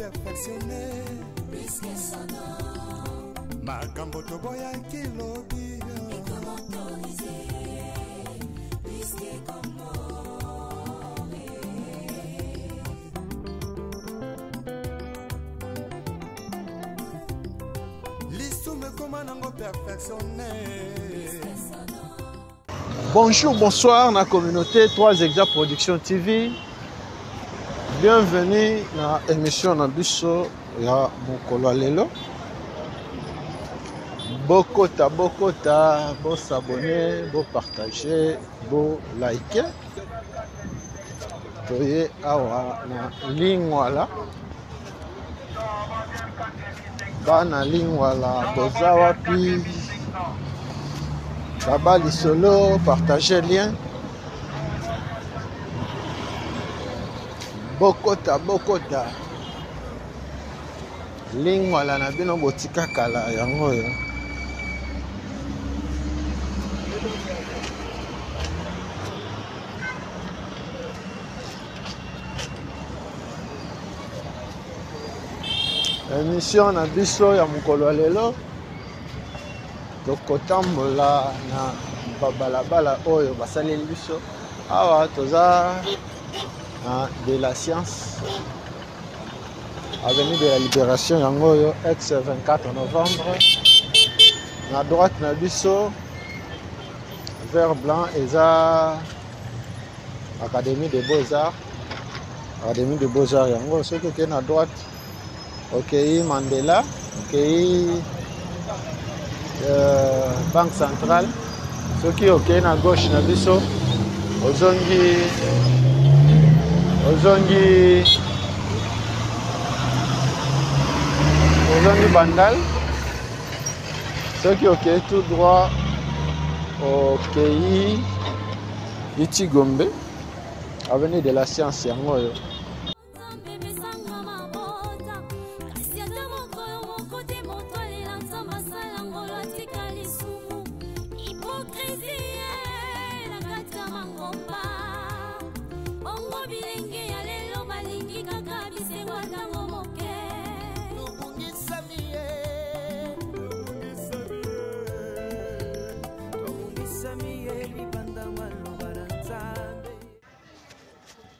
perfectionné Risque sonore. makambo toboyaki lobi Autorisé. Risque comme lisume koma nango perfectionné. Bonjour, bonsoir la communauté 3 Exa Production TV. Bienvenue dans l'émission Nabiso ya Mokolo Lelo. Bokota, bo s'abonner, bo partager, bo liker. Toye awa na lingwala. Bana lingwala boza wapi. Kabali solo, partager lien. Bokota. Lingwala na bino botika kala yango yo. Émission na biso ya Mokolo Lelo. Tokotambola na babalabala oyo basaleli biso. Awa toza de la science. Avenue de la Libération yango ex 24 novembre. Na droite na biso vert blanc eza Académie des Beaux-Arts. Académie des Beaux-Arts yango soki ke na droite okei Mandela, okei Banque Centrale. Soki okei na gauche na biso ozongi Bandal. Soki okei tout droit okei Itigombe. Avenue de la Science yango yo.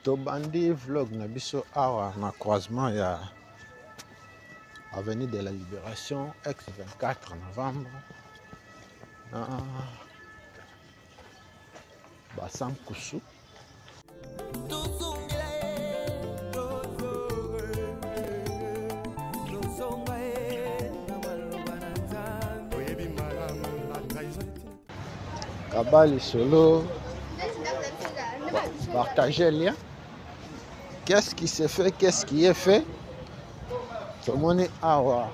Tobandi vlog na biso awa na croisement ya Avenue de la Libération ex 24 novembre na Basam Kusu. Kabali solo, partagez le lien. Qu'est-ce qui se fait, qu'est-ce qui est fait? Tout le monde est awa.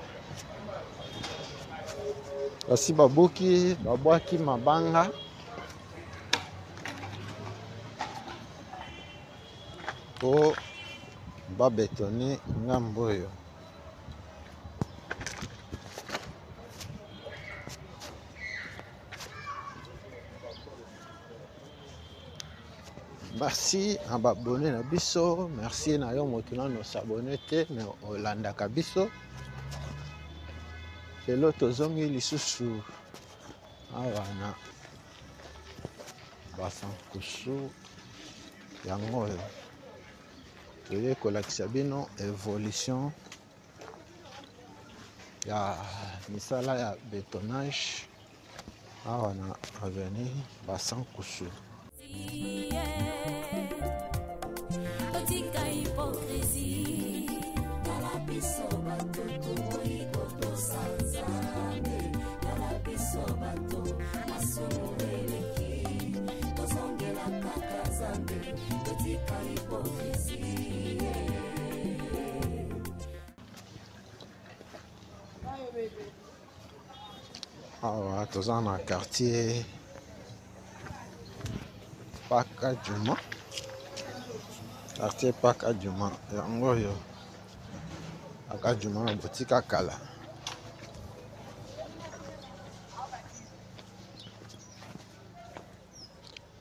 Aussi babuki, babwaki mabanga. Pour babétonner ngamboyo. Merci à abonner na biso, merci na yo motuna no s'abonner te mais Olanda kabiso. Lelo tozongi lisusu awa na Basam Kusu yango yo. Toye kolakisa bino évolution ya misala ya bétonnage awa na avenue Basam Kusu. Awa toza na quartier Paka Juma. Quartier Paka Juma yango yo. Paka Juma na botika kala.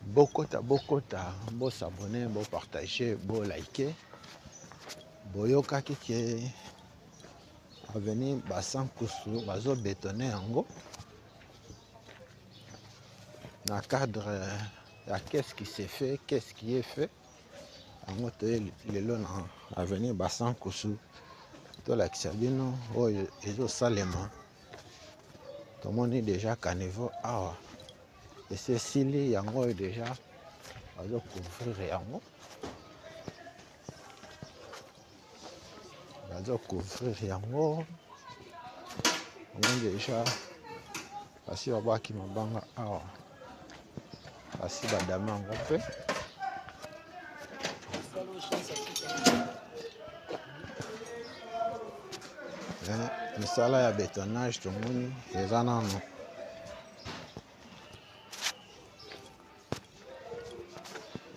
Bokota, bo s'abonner, bo partager, bo liker. boyokaki ke avenir Basankusu bazo bétonner yango na cadre ya qu'est-ce qui s'est fait, qu'est-ce qui est fait. Yango toye lelo na avenir Basankusu tolakisa bino oyo ezosalema. Tomoni déjà caniveau awa esi esili yango oyo déjà bazocouvrir yango. Bazocouvrir yango déjà basi babwaki mabanga awa basi badame yango mpe misala ya bétonnage tomoni eza nano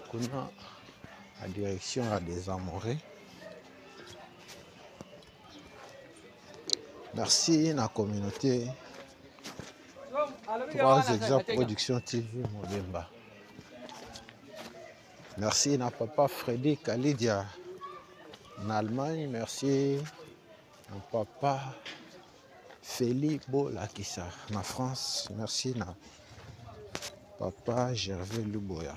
kuna la direction ya désamoré. Merci na communauté 3 exemples production TV Mobemba. Merci na papa Freddy Kalidia en Allemagne. Merci na papa Feli Bolakissa na France. Merci na papa Gervais Luboya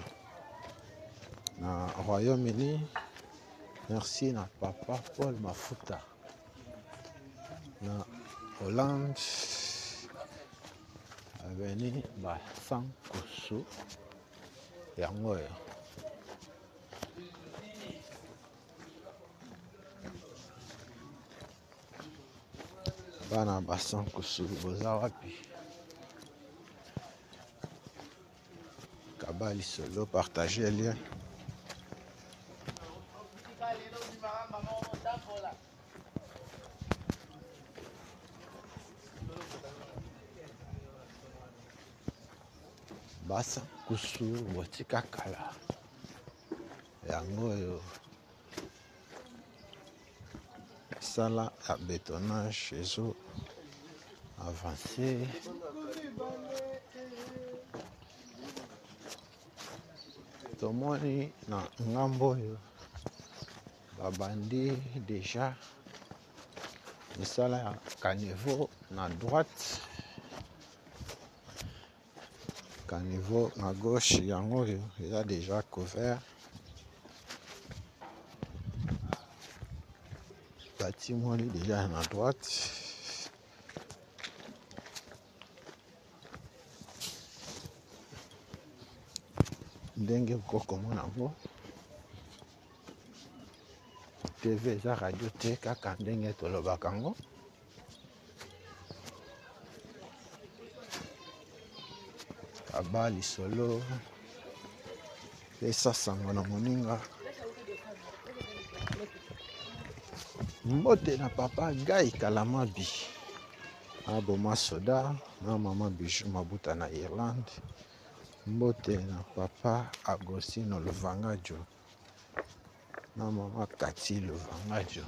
na Royaume-Uni. Merci na papa Paul Mafuta na Hollande. Avenir Basankusu yango yo. Bana Basankusu boza wapi? Kabali solo, partagez le lien. Basankusu botika kala yango yo sala ya bétonnage ezo avancé. Tomoni na ngambo oyo babandi déjà misala ya caniveau na droite, caniveau à gauche yango oyo eza déjà couvert. Bâtiment déjà à droite. Ndenge kokomona ngo TV za radio te kaka ndenge tolobaka ngo. Abali solo pesa sango na moninga. Mbote na papa Gai Kalamabi aboma soda na mama Bijou Mabuta na Irlande. Mbote na papa Agostino Luvangajo na mama Kati Luvangajo.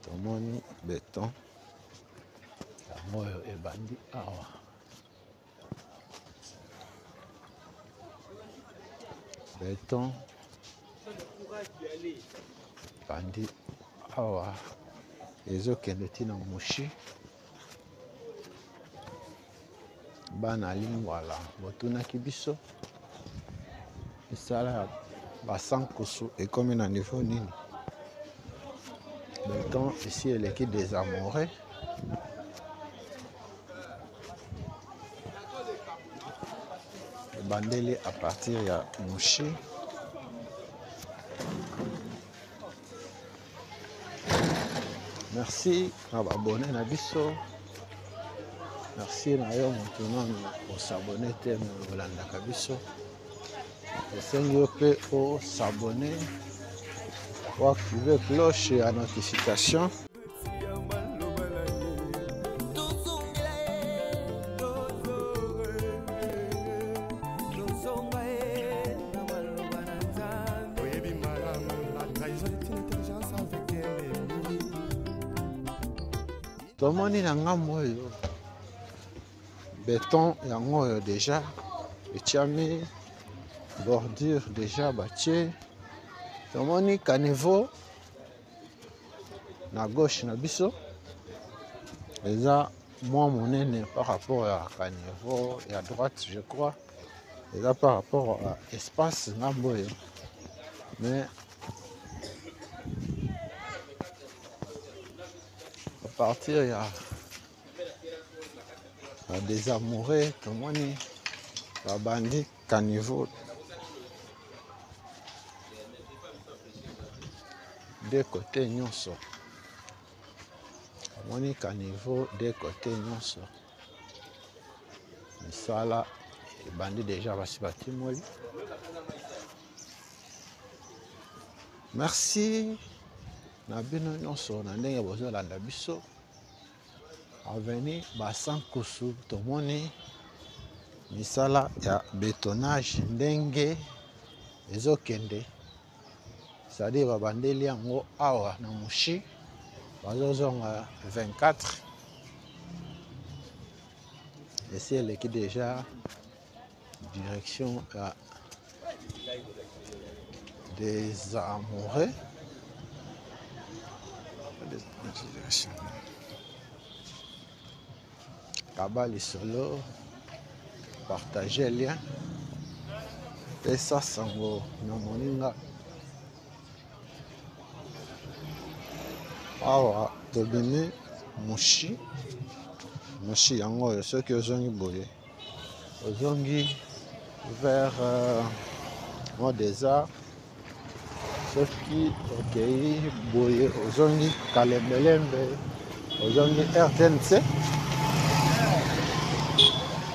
Tomoni béton moyo ebandi awa. Béton bandi awa ezokende tina mushi bana lingwala botunaki biso misala ya Basankusu ekomi na niveau nini. Béton ici eleki désamoré. Bandeli à partir ya Mouchi. Merci à abonné na biso. Merci na yo maintenant au s'abonner te Olanda Kabiso. Esengi yo pe au s'abonner ou activer cloche à notification. tomoni na ngambo oyo béton yango oyo déjà etiami bordure déjà batie tomoni caniveau na gauche na biso eza moins monene par rapport à caniveau et à droite je crois eza par rapport à espace ngambo oyo mais à partir ya des amoureux tomoni babandi caniveau de côté nyonso tomoni caniveau de côté nyonso misala ebandi déjà basi batimoli merci na bino nyonso na ndenge bozolanda biso aveni basankusu tomoni misala ya bétonnage ndenge ezokende c'est-à-dire babandeli yango awa na Mushi bazozonga 24 esi eleki déjà direction ya des amoureux kaba lisolo partager lien pesa sango na moninga awa tobimi Mushi yango oyo soki ozongi boye ozongi vers Mont des Arts soki okei boye ozongi Kalembelembe ozongi RTNC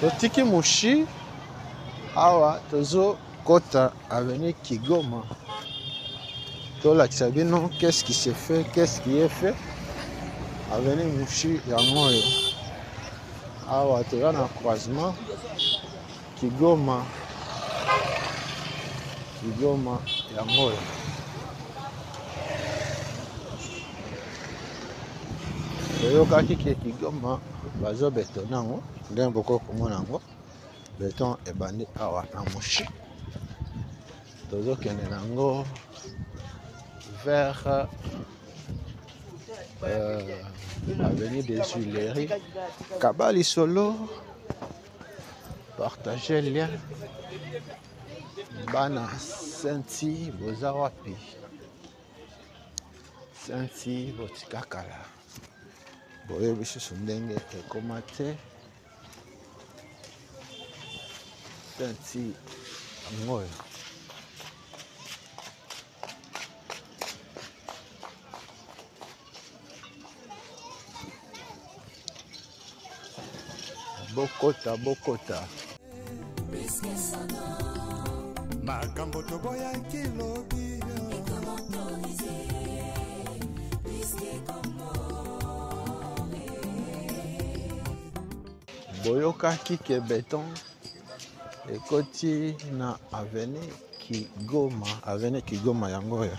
totiki Mushi awa tozokota avenue Kigoma tolakisa bino qu'est-ce qui se fait qu'est-ce qui est fait avenue Mushi yango oyo awa toza na croisement Kigoma yango oyo toyokaki ke Kigoma bazobetona yango ndenge bokokomona yango beton ebandi awa na Mushi tozokende nango vers avenue des Huileries kaba lisolo partager lien bana senti boza wapi senti botikakala boyebi susu ndenge ekoma te senti yango oyo bokota makambo toboyaki lobi boyokaki ke beton ekoti na avenue Kigoma yango oyo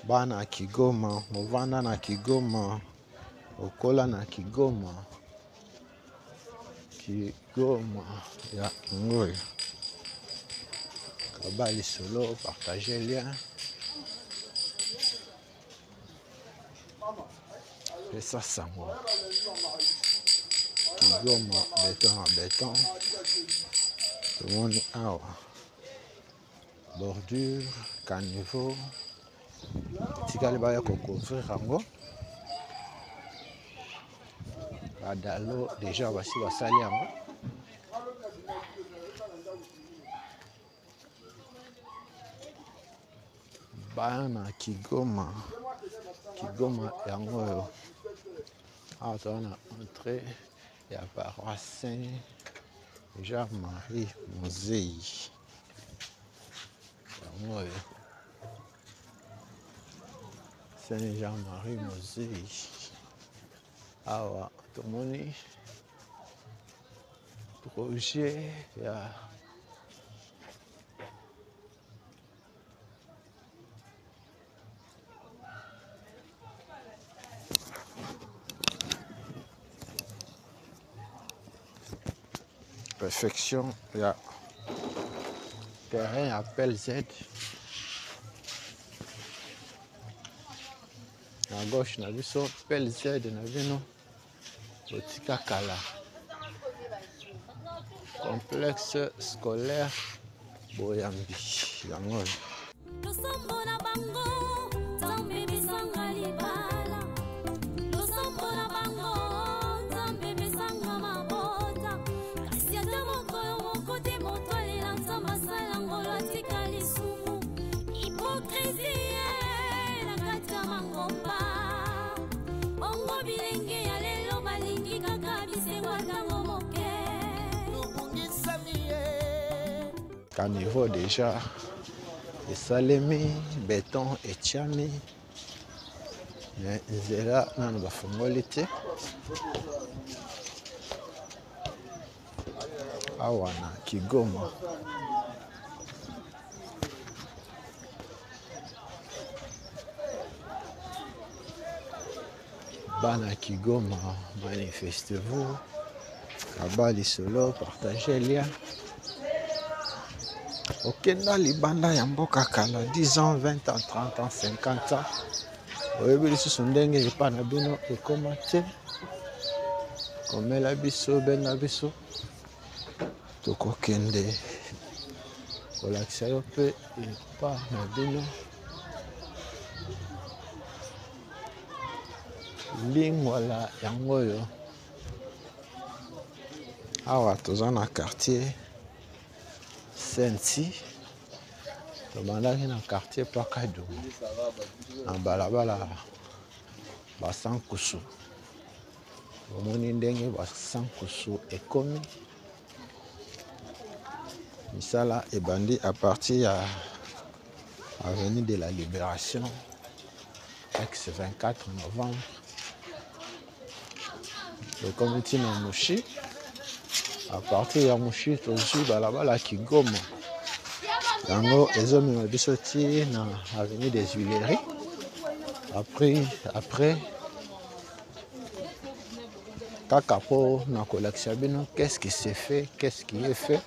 bana Kigoma movanda na Kigoma okola na Kigoma ya yango oyo kaba lisolo partager lien pesa sango Kigoma béton tomoni awa bordure caniveau etikali baya kocouvrir yango badalo déjà basi basali yango bana Kigoma yango oyo awa toza na entrée ya paroisse Saint Jean-Marie Mozei yango oyo Saint Jean-Marie Mozei awa tomoni projet ya réfection ya terrain ya PLZ. À gauche na biso PLZ na bino botika kala complexe scolaire Boyambi yango. Caniveau déjà esalemi béton etiami mais nzela nano bafongoli te awa na Kigoma. Bana Kigoma, manifestez-vous, Kabali solo, partagez le lien. Okenda libanda ya mboka kala 10 ans, 20 ans, 30 ans, 50 ans. Oyebi lisusu ndenge epa na bino ekoma te. Komela biso benga biso. Tokokende kolakisa yo pe epa na bino. Lingwala yango oyo. Awa toza na quartier Sensi. Tobandaki na quartier Pakadoum. Na balabala Basankusu. Omoni ndenge Basankusu ekomi. Misala ebandi à partir ya avenue de la Libération, ex 24 novembre. Le comité na Mouchi. À partir ya Mouchi tozwi balabala Kigoma. Yango ezomema biso ti na avenue des Huileries. Après kaka po na kolakisa bino qu'est-ce qui s'est fait, qu'est-ce qui est fait.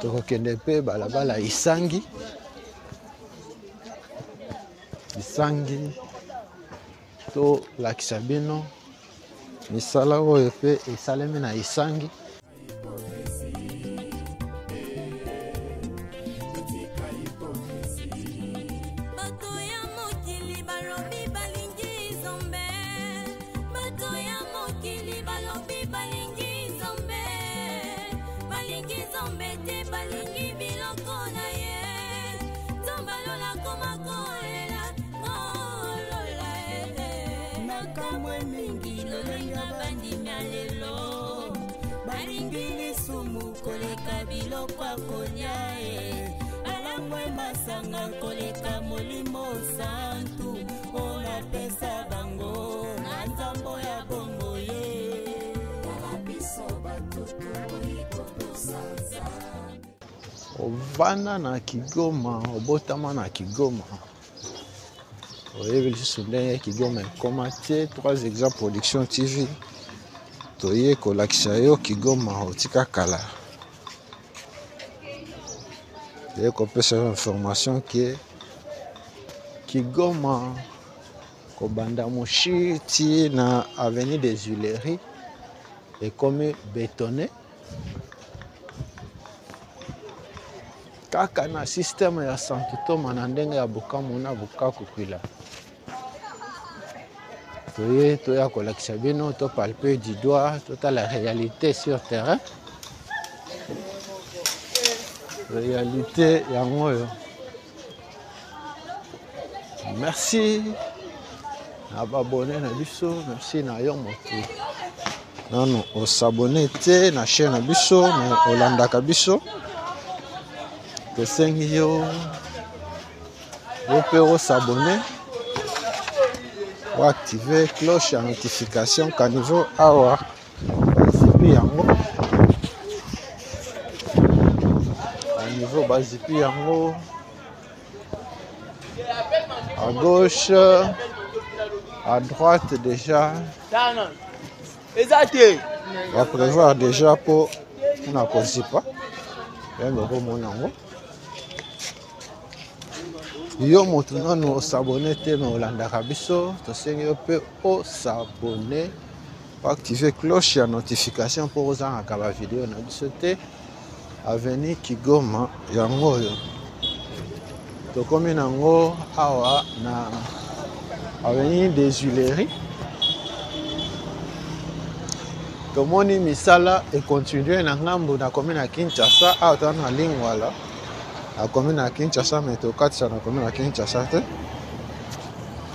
Tokokende pe balabala Isangi. To lakisa bino misala oyo pe esalemi na Isangi. Ovanda na Kigoma, obotama na Kigoma. Oyebi lisusu ndenge Kigoma ekoma te. 3 exemples Production TV. Toye kolakisa yo Kigoma otika kala. Toye kopesa information que Kigoma kobanda Mouchi ti na avenue des Huileries ekomi bétonné. Kaka na système ya Sankitoma na ndenge ya Bukavu na Bukavu kwila. Toya kolakisa bino to palper du doigt toute la réalité sur terrain. Réalité yango yo. Merci na babone na biso, merci na yo moto. Non, on s'abonne te na chaîne na biso, na olandaka biso. Tosengi yo pe s'abonner ou activer cloche ya notification Caniveau awa bazipi yango. Caniveau bazipi yango à gauche, à droite déjà. On va prévoir déjà pour mpona kozipa yango okomona yango. Yo moto nano osabone te me olandaka biso tosengi yo mpe osabone activer cloche ya notification pour ozangaka ba vidéo na biso te. Avenue Kigoma yango oyo tokomi nango awa na Avenue des Huileries. Tomoni misala e continue na ngambo na commune ya Kinshasa awa to na Lingwala na commune ya Kinshasa mais tokatisa na commune ya Kinshasa te.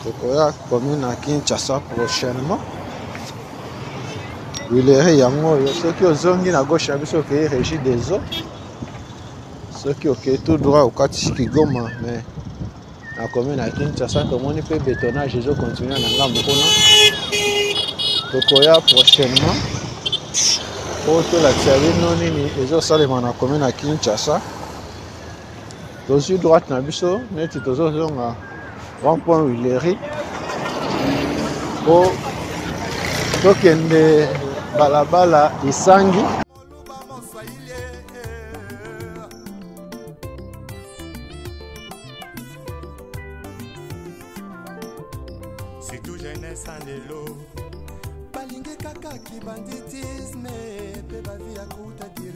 Tokoya commune ya Kinshasa prochainement. Huileries yango oyo soki ozongi na gauche ya biso okei Régie des Eaux, soki okei tout droit okatisi Kigoma mais na commune ya Kinshasa tomoni mpe bétonnage ezo continue na ngambo kuna. Tokoya prochainement po tolakisa bino nini ezosalema na commune ya Kinshasa. Tozwi droite na biso neti tozozonga rond-point Huileries po tokende balabala Isangi. C'est tout jeunesse en élo. Balingue kaka ki banditisme. Pe ba vie à kuta dire.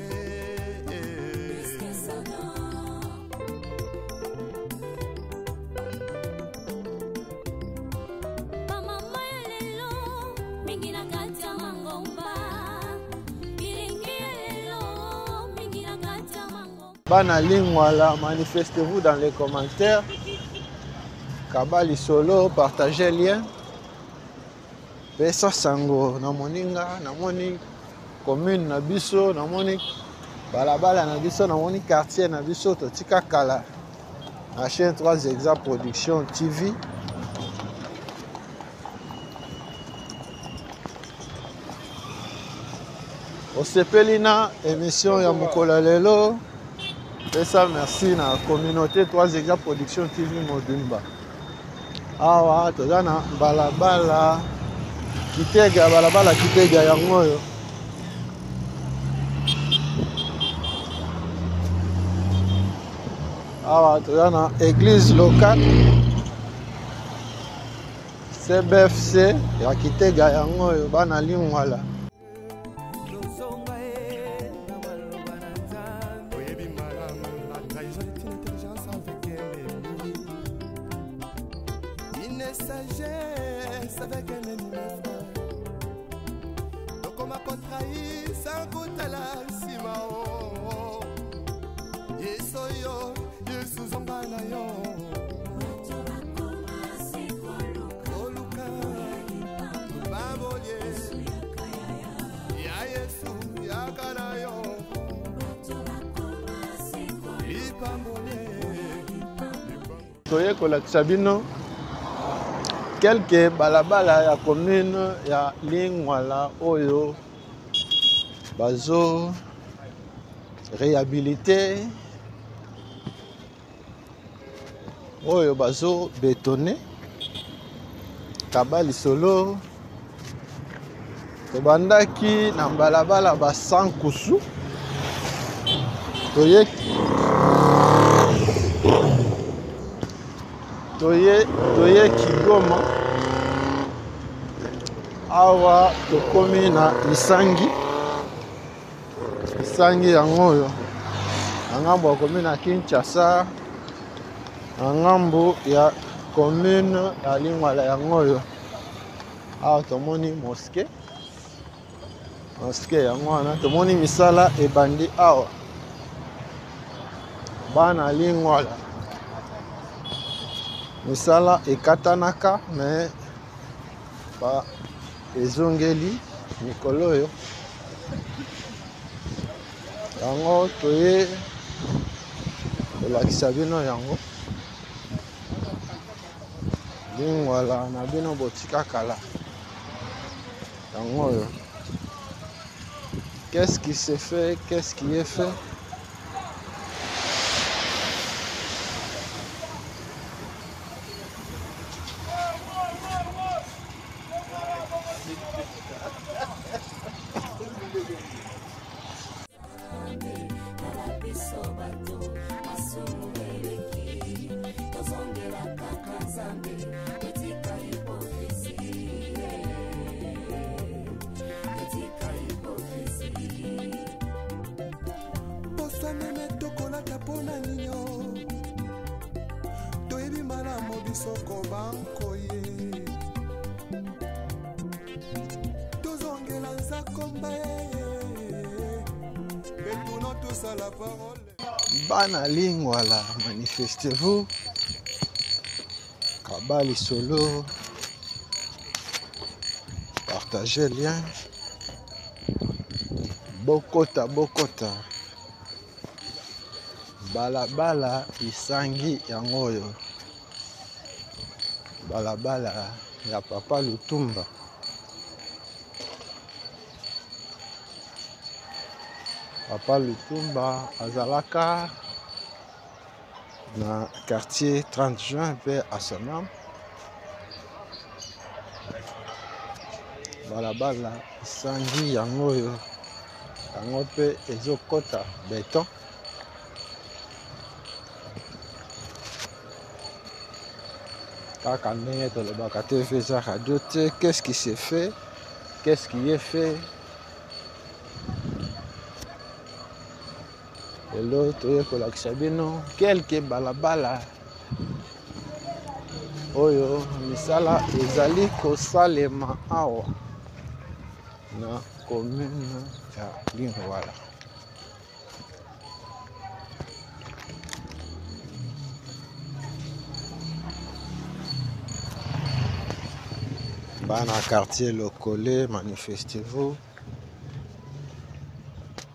Bana Lingwala, manifestez-vous dans les commentaires. Kabali solo, partagez le lien. Pesa sango na moninga, na moni commune na biso, na moni balabala na biso, na moni quartier na biso, to tika kala. La chaîne 3 Exa Production TV. Osepeli na émission ya Mokolo lelo. Et ça, merci na communauté 3 Exa Production TV Modumba. Awa, toza na balabala Kitega, balabala Kitega yango oyo. Awa, toza na église locale CBFC ya Kitega yango oyo bana Lingwala. Sagesse avec un ennemi frère. Donc on m'a contrahi sans goûter la simao. Yesoyo, Yesuzongana yo. Oluka, Baboye, Ya Yesu, Yakana yo. Ipambole. Toye kolakisa bino quelques balabala ya commune ya Lingwala oyo bazo réhabilité oyo bazo bétonné Kabali solo tobandaki na balabala ba Sankusu toye Kigoma awa tokomi na Isangi yango oyo na ngambo ya commune ya Kinshasa na ngambo ya commune ya Lingwala yango oyo awa tomoni mosquée yango wana tomoni misala ebandi awa bana Lingwala misala ekatanaka mais ba ezongeli mikolo oyo yango toye kolakisa bino yango Lingwala na bino botika kala yango oyo. Qu'est-ce qui se fait, qu'est-ce qui est fait? soko bankoye tozongela nzakomba etuno tosala parole. Bana Lingwala, manifestez-vous. Kabali solo. Partagez le lien. Bokota, bokota. Balabala isangi yangoyo. Balabala ya Papa Lutumba. Papa Lutumba azalaka na quartier 30 juin pe à son âme. Balabala isangi yangoyo. Yango pe ezokota béton. Kaka ndenge tolobaka te eza radio te. Qu'est-ce qui s'est fait? Qu'est-ce qui est fait? Hello, toye kolakisa bino quelques balabala oyo misala ezali kosalema awa na commune ya Lingwala. Bana quartier Lokole, manifestez-vous.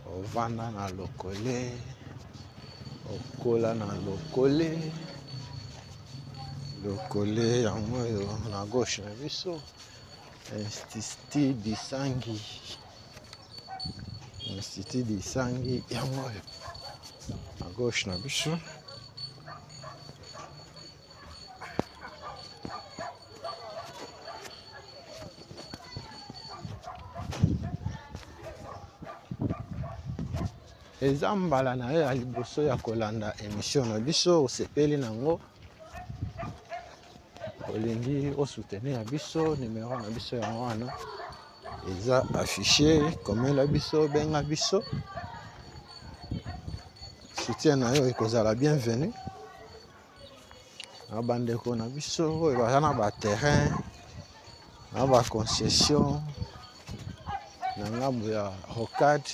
Ovanda na Lokole, okola na Lokole, Lokole yango na gauche na biso, Institut d'Isangi, Institut d'Isangi yango na gauche na biso. Eza mbala na ye ya liboso ya kolanda émission na biso osepeli nango olingi osoutenir biso numéro na biso yango wana eza affiché komela biso benga biso soutien na yo ekozala bienvenu na bandeko na biso oyo baza na baterrain na baconcession na ngambo ya rocade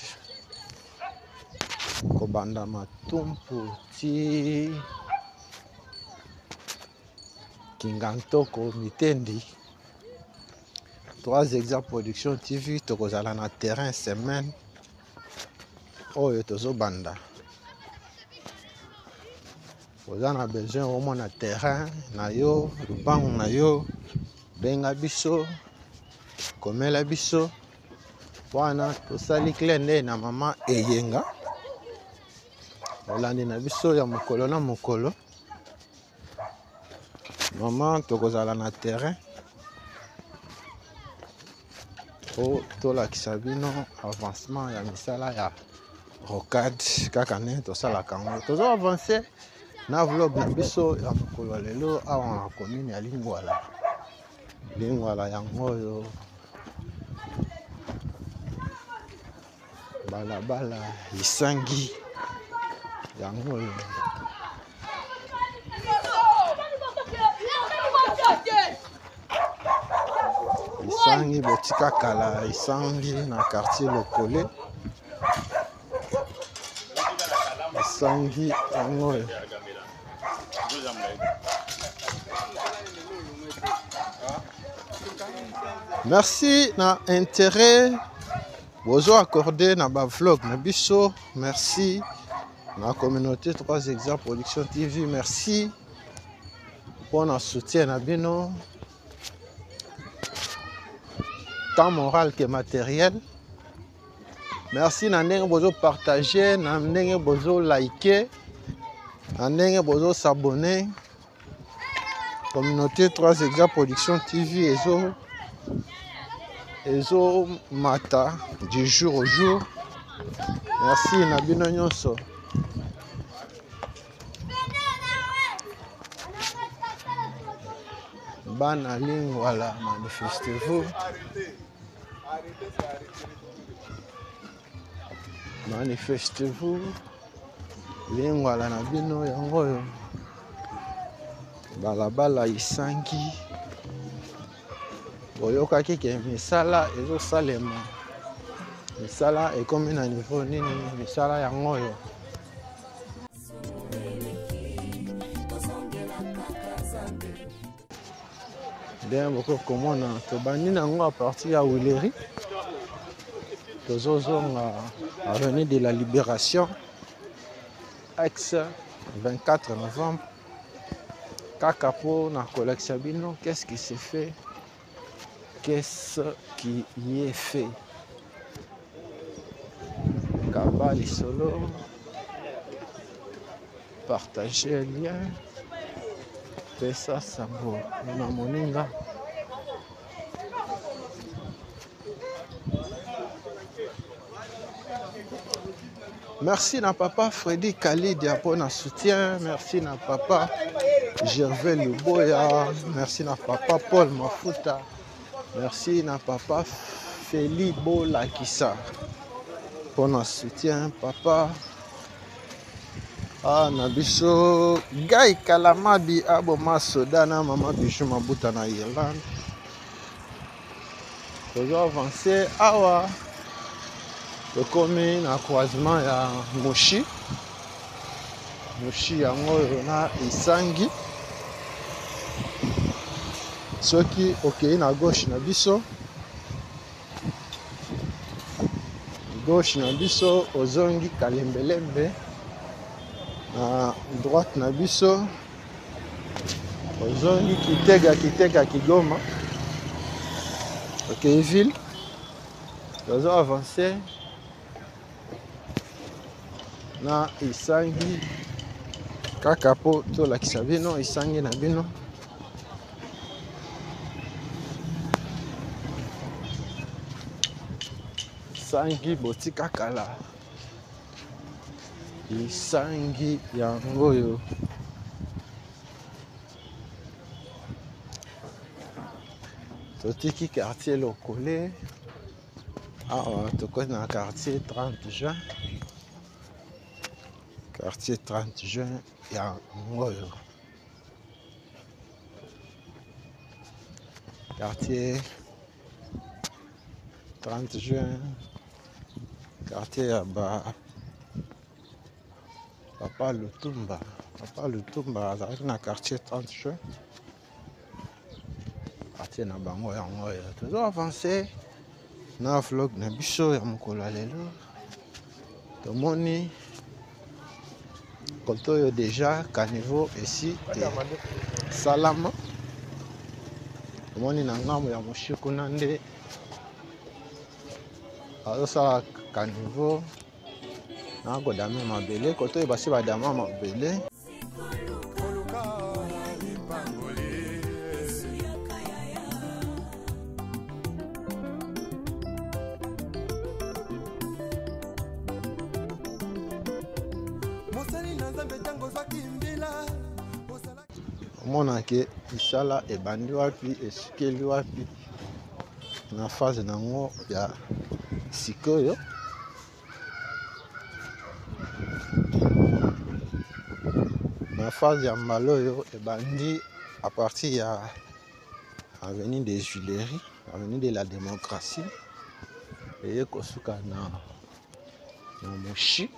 kobanda Matumpu ti Kingantoko Mitendi 3 Hectares Production TV tokozala na terrain semaine oyo tozobanda oza na besoin omona terrain na yo lupango na yo benga biso komela biso wana tosali klende na mama eyenga olandi na biso ya mokolo na mokolo mama tokozala na terrain o tolakisa bino avancement ya misala ya rocade kaka nde tosalaka yango tozo avance na vlog na biso ya mokolo lelo awa na commune ya Lingwala. Lingwala yango oyo balabala isangi yango oyo isangi botika kala isangi na quartier Lokole isangi yango oyo merci na intérêt bozo accordé na ba vlog na biso. Merci na communauté 3 Hectares Production TV. Merci pour notre soutien na bino tant moral que matériel. Merci na ndenge bozo partager, na ndenge bozo liker, na ndenge bozo s'abonner. Communauté 3 Hectares Production TV ezo mata du jour au jour. Merci na bino nyonso. Bana Lingwala, manifestez-vous. Manifestez-vous. Lingwala na bino yango balabala isangi boyokaki ke misala ezosalema misala ekomi na niveau nini misala yango oyo bien bokokomona tobandi nango a partir ya Wileri tozozonga avenue de la Libération ex 24 novembre kaka po na kolekisa bino qu'est-ce qui se fait, qu'est-ce qui y est fait. Kaba lisolo, partager un lien, pesa sango na moninga. Merci na papa Freddy Khalid pour na soutien. Merci na papa Gervais Luboya. Merci na papa Paul Mafuta. Merci na papa Feli Bolakisa pour na soutien. Papa na biso Guy Kalamabi Aboma Sodana Mama Bijou Mabuta na Irlande. Toujours avancé awa. Tokomi na croisement ya Moshi yango na isangi soki okei na gauche na biso ozongi Kalembelembe na droite na biso ozongi Kitega Kigoma okei ville tozo avancer na isangi kaka po tolakisa bino isangi na bino isangi botika kala isangi yango oyo totiki quartier Lokole awa tokoti na quartier 30 juin quartier 30 juin ya Ngoyo. Quartier 30 juin, quartier ya Papa Lutumba. Papa Lutumba azalaki na quartier 30 juin. Quartier na bango ya Ngoyo. Tozo avancer na vlog na biso ya mokolo lelo. Tomoni koto oyo déjà caniveau ici salama omoni na ngambo ya Moshi kuna nde azosala caniveau na kodame mabele koto oyo basi badama mabele omona ke misala ebandi wapi esikeli wapi na phase nango ya sikoyo na phase ya mbala oyo ebandi à partir ya avenue des Juilleries, avenue de la Démocratie eye kosuka na Moshi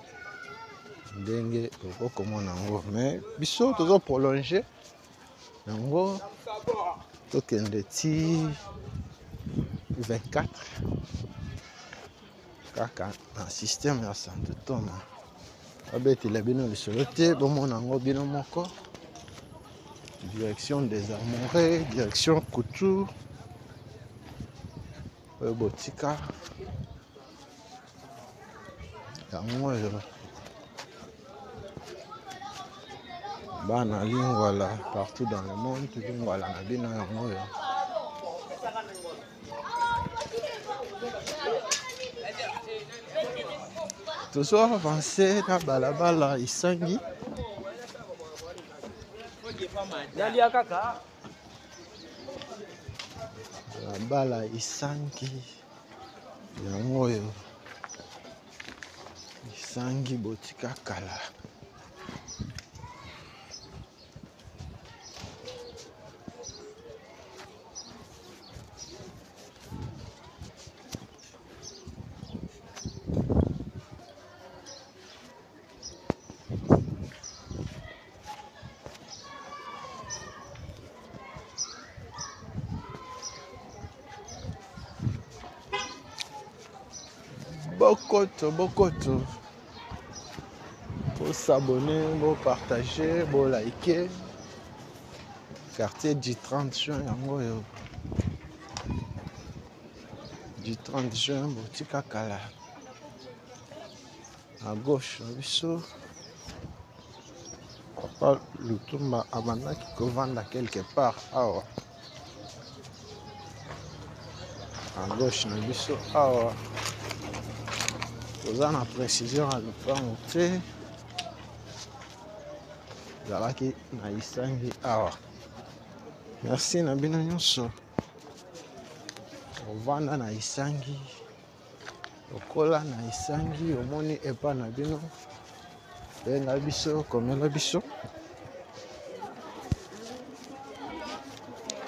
ndenge okomona yango mais biso tozo prolonger yango tokende ti 24 kaka na système ya Santo Thomas abetela bino lisolo te bomona yango bino moko direction des Armorés, direction Couture oyo botika yango oyo bana lingwala partout dans le monde lingwala na bino yango oyo tozo avancer na balabala isangi balabala isangi yango oyo isangi botika kala Bokoto. Pour s'abonner, pour partager, pour liker. Quartier du 30 juin, du 30 juin, Botika Kala. À gauche, Papa Lutumba Abana qui commande quelque part. Awa. À gauche, awa. Vous en précision à l'outil. Zalaki na isangi awa. Merci na bino nyonso. Ovanda na isangi. Okola na isangi omoni epa na bino. Benga biso komela biso.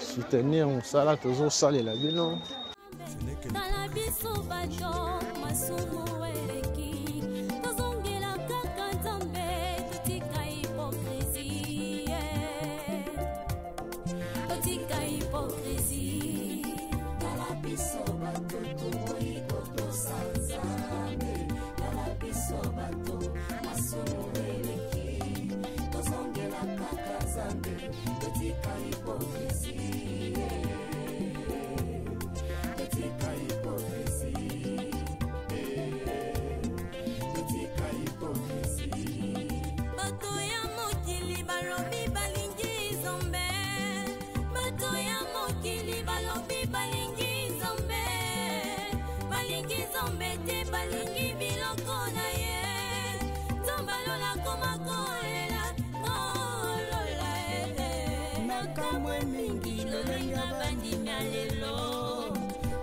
Soutenir mosala tozo salela bino. Tala biso bato masumu eleki tozongela kaka Nzambe totika hypocrisie tala biso bato tokoyi kotosa Nzambe tala biso bato masumu eleki tozongela kaka Nzambe totika hypocrisie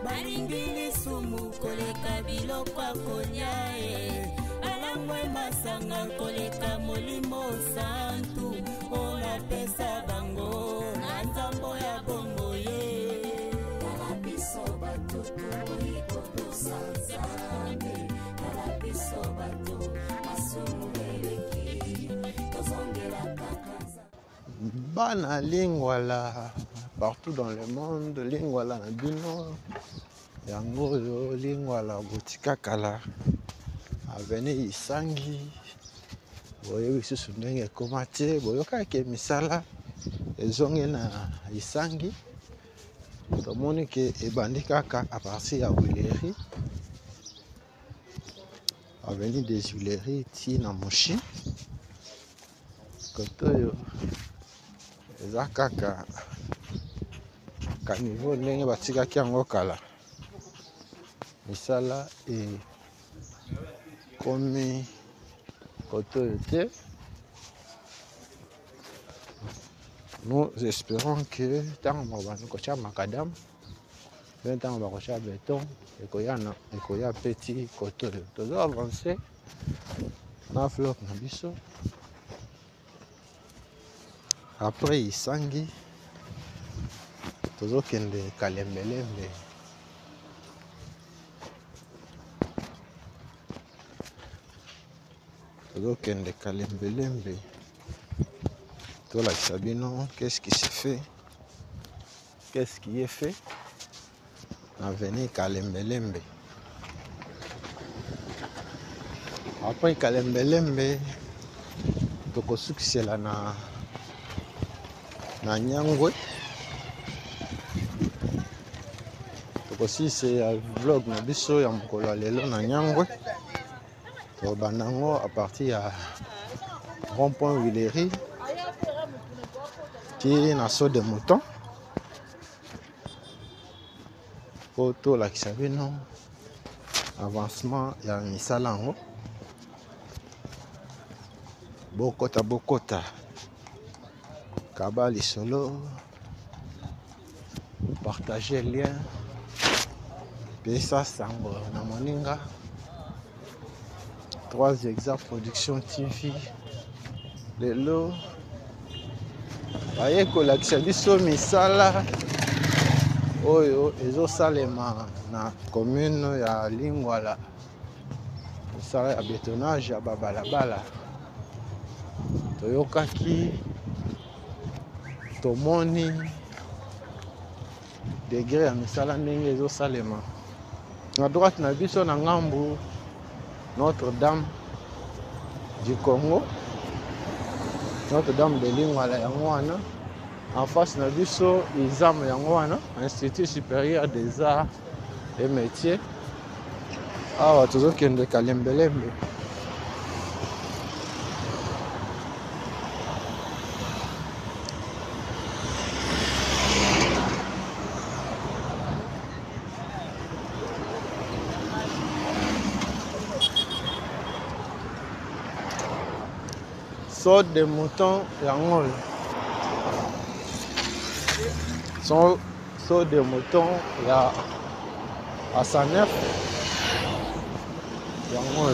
balingili sumu koleka biloko akolia alangwe masanga koleka molimo santu ona pesa bango na nzambo ya bongo ye tala biso bato tokoyi kotosa Nzambe tala biso bato masumu eleki tozongela kaka Bana lingwala partout dans le monde, lingwala na bino yango yo lingwala Botika Kala avenue Isangi boye bisusu ndenge komate boyoka ke misala ezonge na Isangi tomoni ke ebandi kaka à partir ya Huileries avenue des Huileries ti na Moshi kotoyo eza kaka ka niveau ndenge batikaki yango kala misala komi kotoyo te. Nous espérons que tant que macadam, tant que béton, et qu'il y a petit kotoyo. Nous avons avancé dans flot na biso. Après Isangi, tozo kende Kalembelembe. Tozo kende Kalembelembe. Tola Sabino, qu'est-ce qui se fait? Qu'est-ce qui est fait? Avenue Kalembelembe. Après Kalembelembe, toko succès na Nyangwe. Aussi c'est un vlog na biso ya mokolo lelo na Nyangwe. To banango à partir à rond-point Huileries qui na saut de mouton. Photo la kisabino avancement ya misalango. Bokota Kabali solo. Partager le lien. Pesa Sango na Moninga. 3 Exact Production TV. Lelo. Baye kolakisa biso misala. Oyo ezo salema na commune ya Lingwala. Misala ya bétonnage ya babalabala. Toyokaki tomoni degré ya misala ndenge ezo salema. Na droite na biso na ngambu Notre-Dame du Congo. Notre-Dame de Lingwala yango wana. En face na biso examen yango wana, Institut supérieur des arts et métiers. Awa tozokende Kalembelembe. Saut de mouton yango. Saut de mouton ya à 109 yango.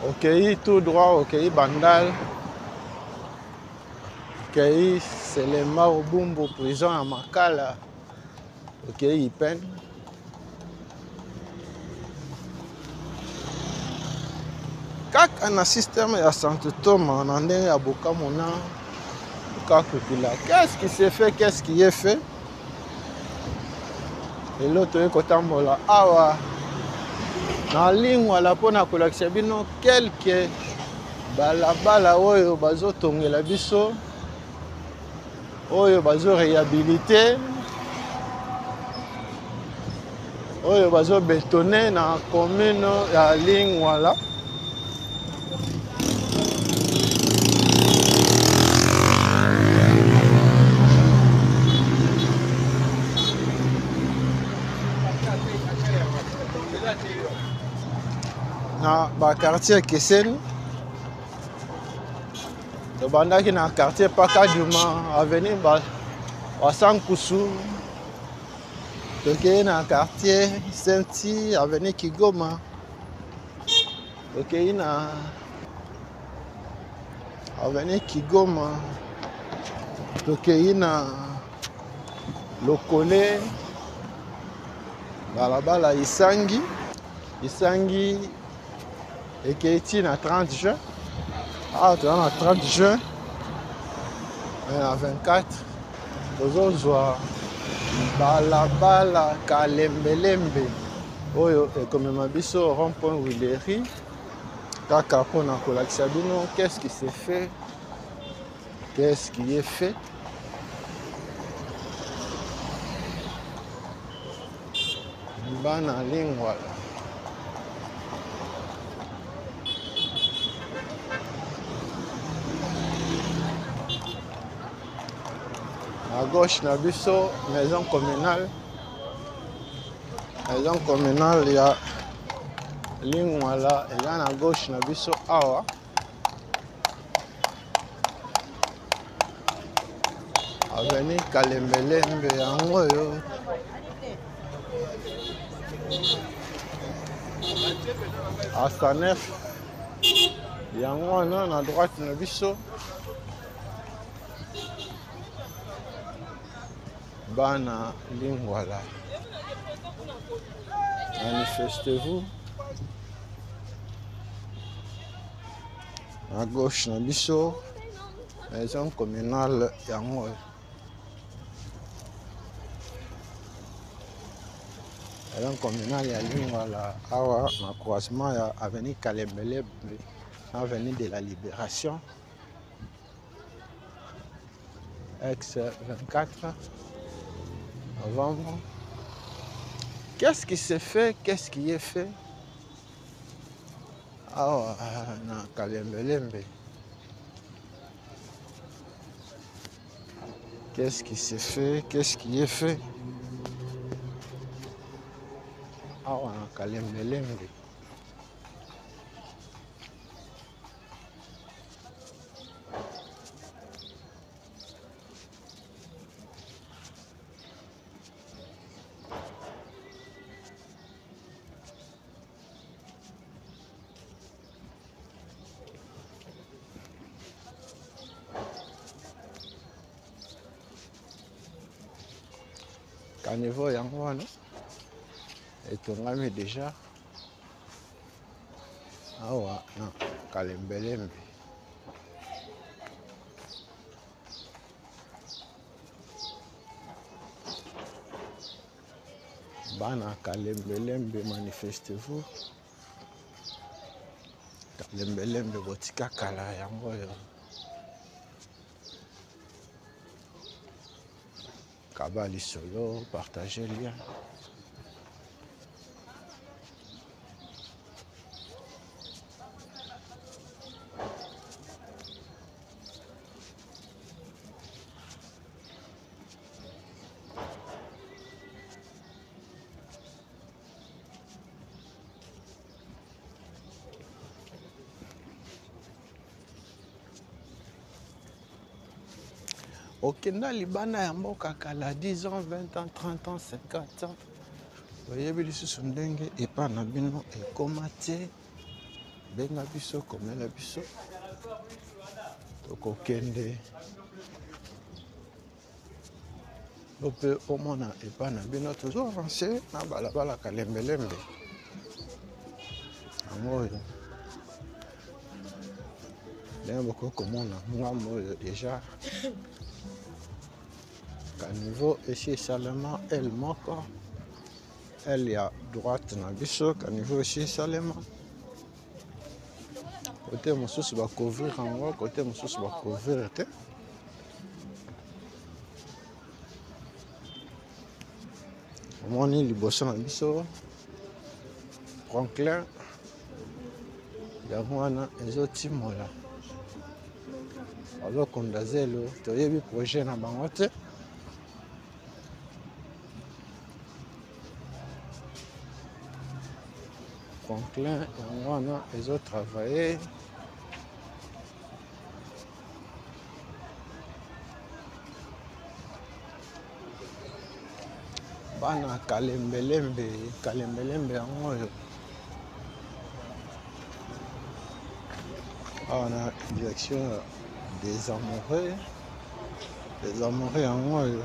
Ok, tout droit, ok, Bandal. Ok, c'est le Maobumbo prison à Makala. Ok, Ipen. Kaka na système ya Santo Thomas na ndenge ya bokamona kakukila. Qu'est-ce qui s'est fait, qu'est-ce qui est fait? Et l'autre ekotambola awa na Lingwala pona kolakisa bino quelques balabala oyo bazotongela biso oyo bazo réhabiliter oyo bazo bétonner na commune ya Lingwala. Na ba quartier Keseni tobandaki na quartier Pakaduma avenue Basankusu tokei na quartier Senti avenue Kigoma tokei na avenue Kigoma tokei na Lokole balabala Isangi ekei na 30 juin. Ah, tu as na 30 juin. Na 24. Tozozwa balabala Kalembelembe. Oyo ekomema biso rond-point Willery. Kaka pona kolakisa bino qu'est-ce qui s'est fait? Qu'est-ce qui est fait? Bana Lingwala. À gauche, na biso, maison communale. Maison communale, il y a Lingwala. Et là, à gauche, na biso, awa. Avenue Kalembelembe, yango yo. À 109. Yango wana, à droite, na biso. Bana Lingwala. Manifestez-vous. À gauche, na biso, maison communale yango. Maison communale ya Lingwala. Awa, na croisement ya avenue Kalembelembe, avenue de la Libération. Ex-24 novembre. Qu'est-ce qui s'est fait? Qu'est-ce qui est fait? Ah, na Kalembelembe. Qu'est-ce qui s'est fait? Qu'est-ce qui est fait? Ah, na Kalembelembe. Caniveau yango wana etongami déjà awa na Kalembelembe. Bana kalembelembe manifestez-vous. Kalembelembe botika kala yango yo. Kabali solo, partagez le lien. Okenda libana ya mboka kala 10 ans, 20 ans, 30 ans, 50 ans. Boyebi lisusu ndenge epa na bino ekoma te. Benga biso komela biso. Tokokende. Ope omona epa na bino toujours avancé na balabala kalembelembe. Amoyo. Ndenge boko komona ngambo déjà. Niveau ici seulement elle moko elle y a droite na biso niveau ici seulement côté mosusu va couvrir en haut côté mosusu va couvrir te omoni liboso na biso Franklin yango wana ezotimola azokonda zelo toyebi projet na bango te. Franklin et Wana, ils ont travaillé. Bana kalembelembe yango. On a direction des amoureux. Les amoureux yango.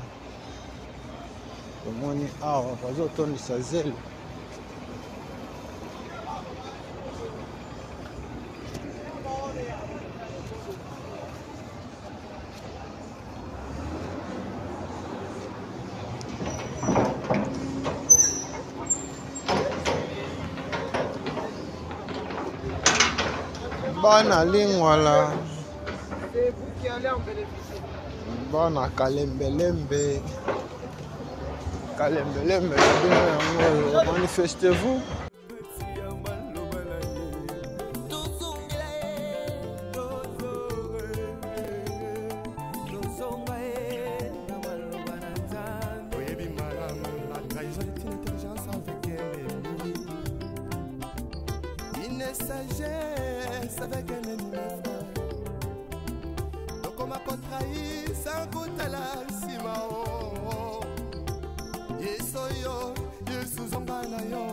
Comment on est on va autour sa zèle. Bana lingwala bana kalembelembe manifestez-vous. Sagesse avec un ennemi donc on m'a pas trahi sans goûter la simao yesoyo yesu zongana yo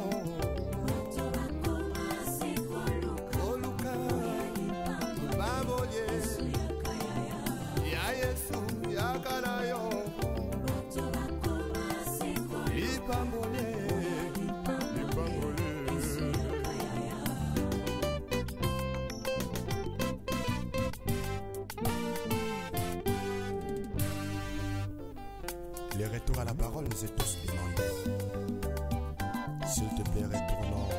oluka baboye ya yesu yakana yo lipambole. Le retour à la parole nous est tous demandé. S'il te plaît, retournons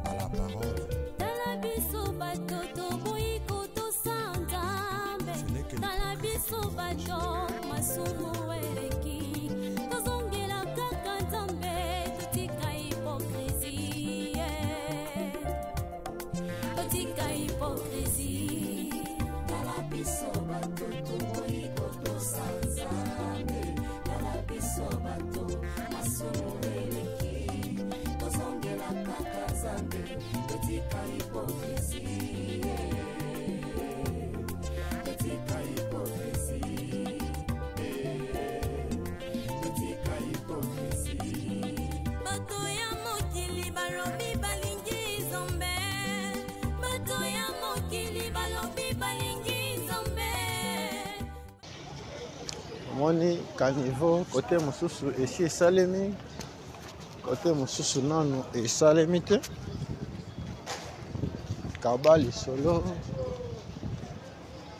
à la parole. Moni caniveau côté mosusu ici salemi côté mosusu nanu et salemite kabali solo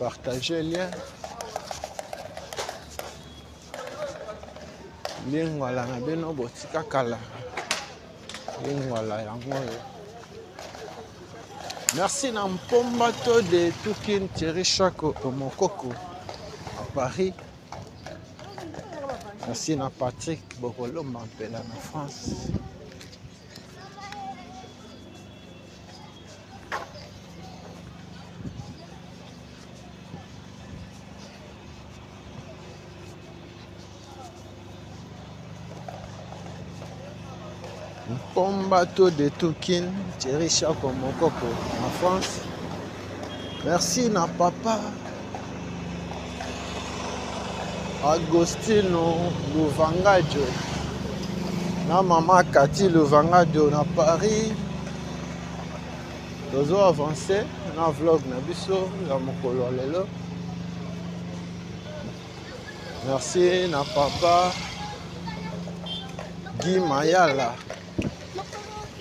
partagez lien lingwala na bino botika kala lingwala yango oyo. Merci na Mpombato de Tukine Thierry Chako Omokoko à Paris. Merci na Patrick Bokolomba Mpela na France. Mpombato de Tukine Thierry Chako Mokoko en France. Merci na papa Agostino Luvangadio na maman Cathy Luvangadio na Paris. Tozo avancé na vlog na biso ya mokolo lelo. Merci na papa Guy Mayala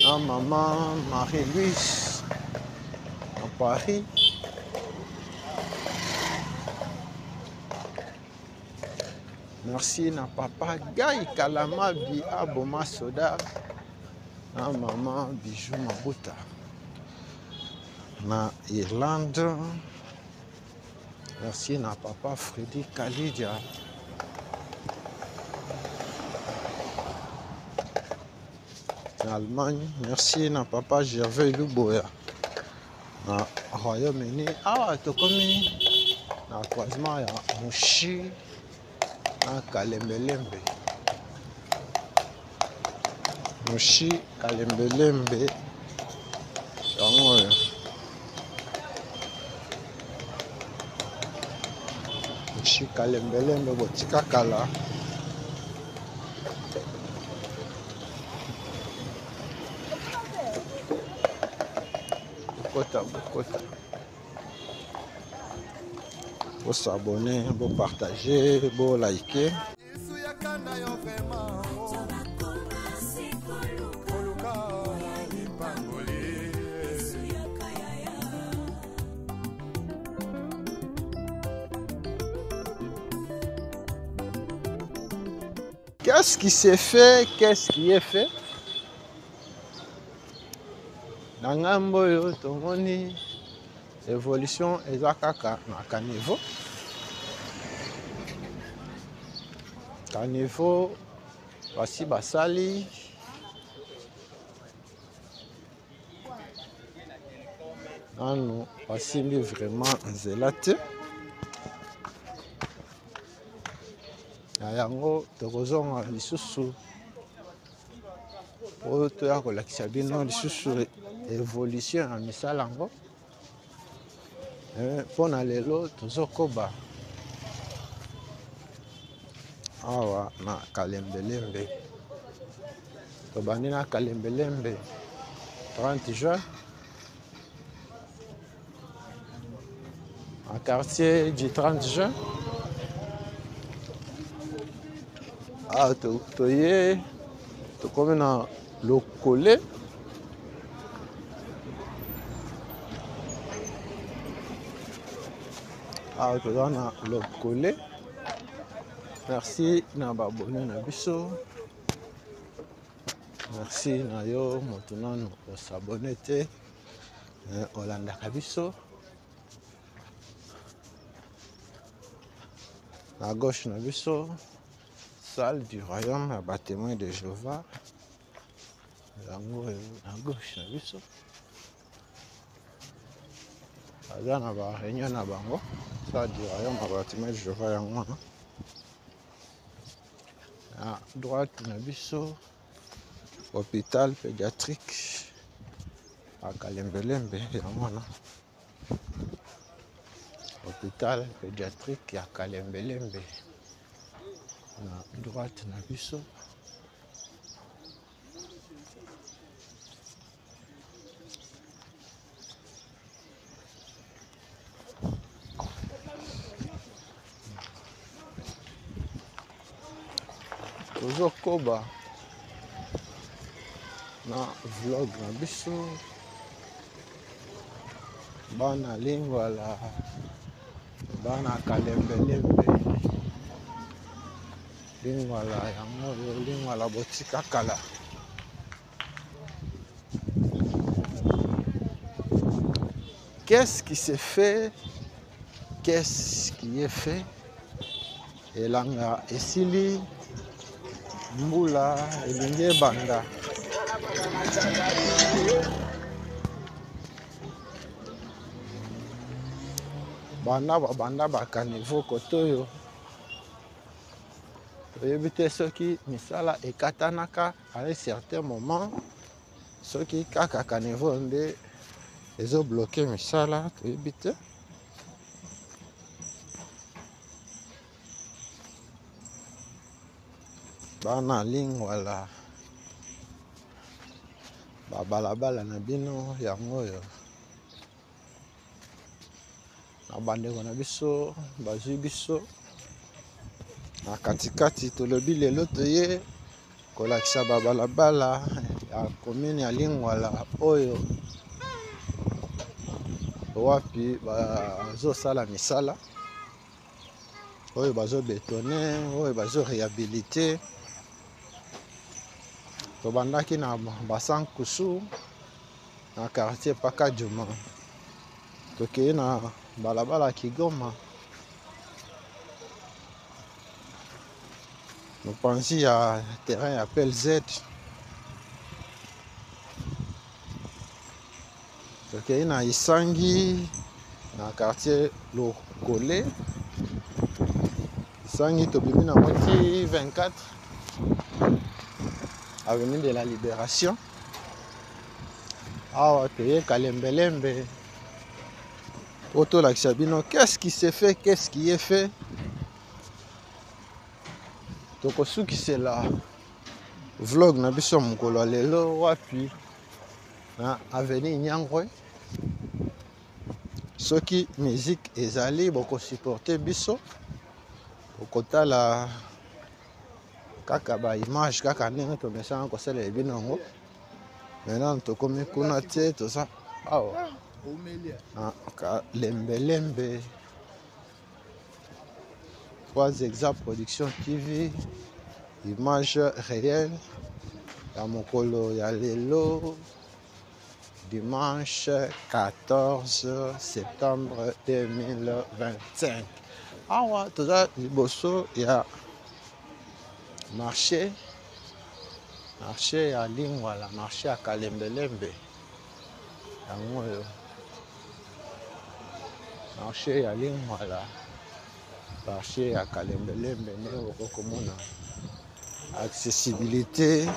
na maman Marie-Louise à Paris. Merci na papa Guy Kalamabi Aboma Soda na maman Bijou Mabuta na Irlande. Merci na papa Freddy Kalidia en Allemagne. Merci na papa Gervais Luboya na Royaume-Uni. Awa tokomi na croisement ya Mushi na Kalembelembe. Mushi Kalembelembe yango oyo. Mushi Kalembelembe botika kala. Bokota. Faut s'abonner, faut partager, faut liker. Qu'est-ce qui s'est fait? Qu'est-ce qui est fait? Na ngambo yo tomoni évolution eza kaka na caniveau. Caniveau basi basali nanu basimbi vraiment nzela te. Na yango tokozonga lisusu po toya kolakisa bino lisusu évolution ya misala yango. Mpo na lelo tozokoba awa na Kalembelembe. Tobandi na Kalembelembe 30 juin en quartier du 30 juin. Ah, toye tokomi na Lokole. Ah, toza na Lokole. Merci na babone na biso. Merci na yo moto nano osabone te olandaka biso. À gauche na biso salle du royaume à bâtiment de Jéhovah. Yango à gauche na biso. Aza na ba réunion na bango salle du royaume à bâtiment de Jéhovah yango. À droite na biso hôpital pédiatrique à Kalembelembe yango na. Hôpital pédiatrique à Kalembelembe. Na droite na biso. Tozokoba na vlog na biso. Bana lingwala bana Kalembelembe Lingwala yango yo lingwala botika kala. Qu'est-ce qui s'est fait? Qu'est-ce qui est fait? Elanga esili mbula elinge banda. Banda bakanivo kotoyo. Toyebite soki misala ekatanaka à un certain moment. Soki kaka kanivo nde ezo bloqué misala toyebite. Bana lingwala balabala na bino yango yo. Na bandeko na biso bazwi biso na katikati tolobi lelo toye kolakisa balabala ya commune ya Lingwala oyo wapi bazosala misala oyo bazobetone oyo bazo réhabiliter. Tobandaki na Basan Kusu na quartier Pakajuma. Tokeye na balabala Kigoma. Mopanzi ya terrain ya PLZ. Tokeye na Isangi na quartier Lokole. Isangi tobimi na moti 24 avenue de la Libération. Awa toye Kalembelembe. Auto la Xabino, qu'est-ce qui s'est fait? Qu'est-ce qui est fait? Tokosuki c'est la vlog na biso mukolo lelo wapi na avenue Nyangwe. Soki musique ezali boko supporter biso. Okota la kaka ba image kaka ndenge to mesana ko sala ebinongo. Maintenant tokomi kuna te to ça. Awa. Lembelembe 3 Exact Production TV, image réelle ya mokolo ya lelo dimanche 14 septembre 2025. Awa toza liboso ya marché ya Lingwala, marché ya Kalembelembe yango yo. Marché ya Lingwala, marché ya Kalembelembe nde okomona accessibilité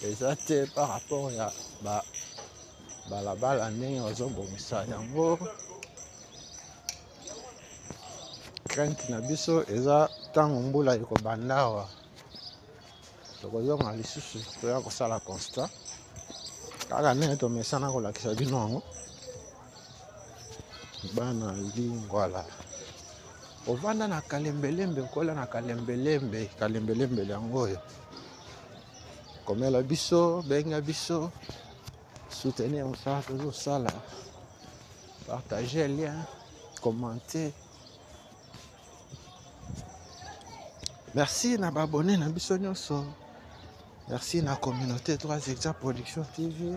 exacte par rapport ya balabala ndenge ozobongisa yango. Crainte na biso eza ntango mbula ekobanda awa tokozonga lisusu toya kosala constat kaka ndenge tomesana kolakisa bino yango. Bana Lingwala ovanda na Kalembelembe kola na Kalembelembe yango yo komela biso benga biso soutenir mosala tozosala, partager lien, commenter. Merci na babone na biso nyonso. Merci na communauté 3 Exact Production TV.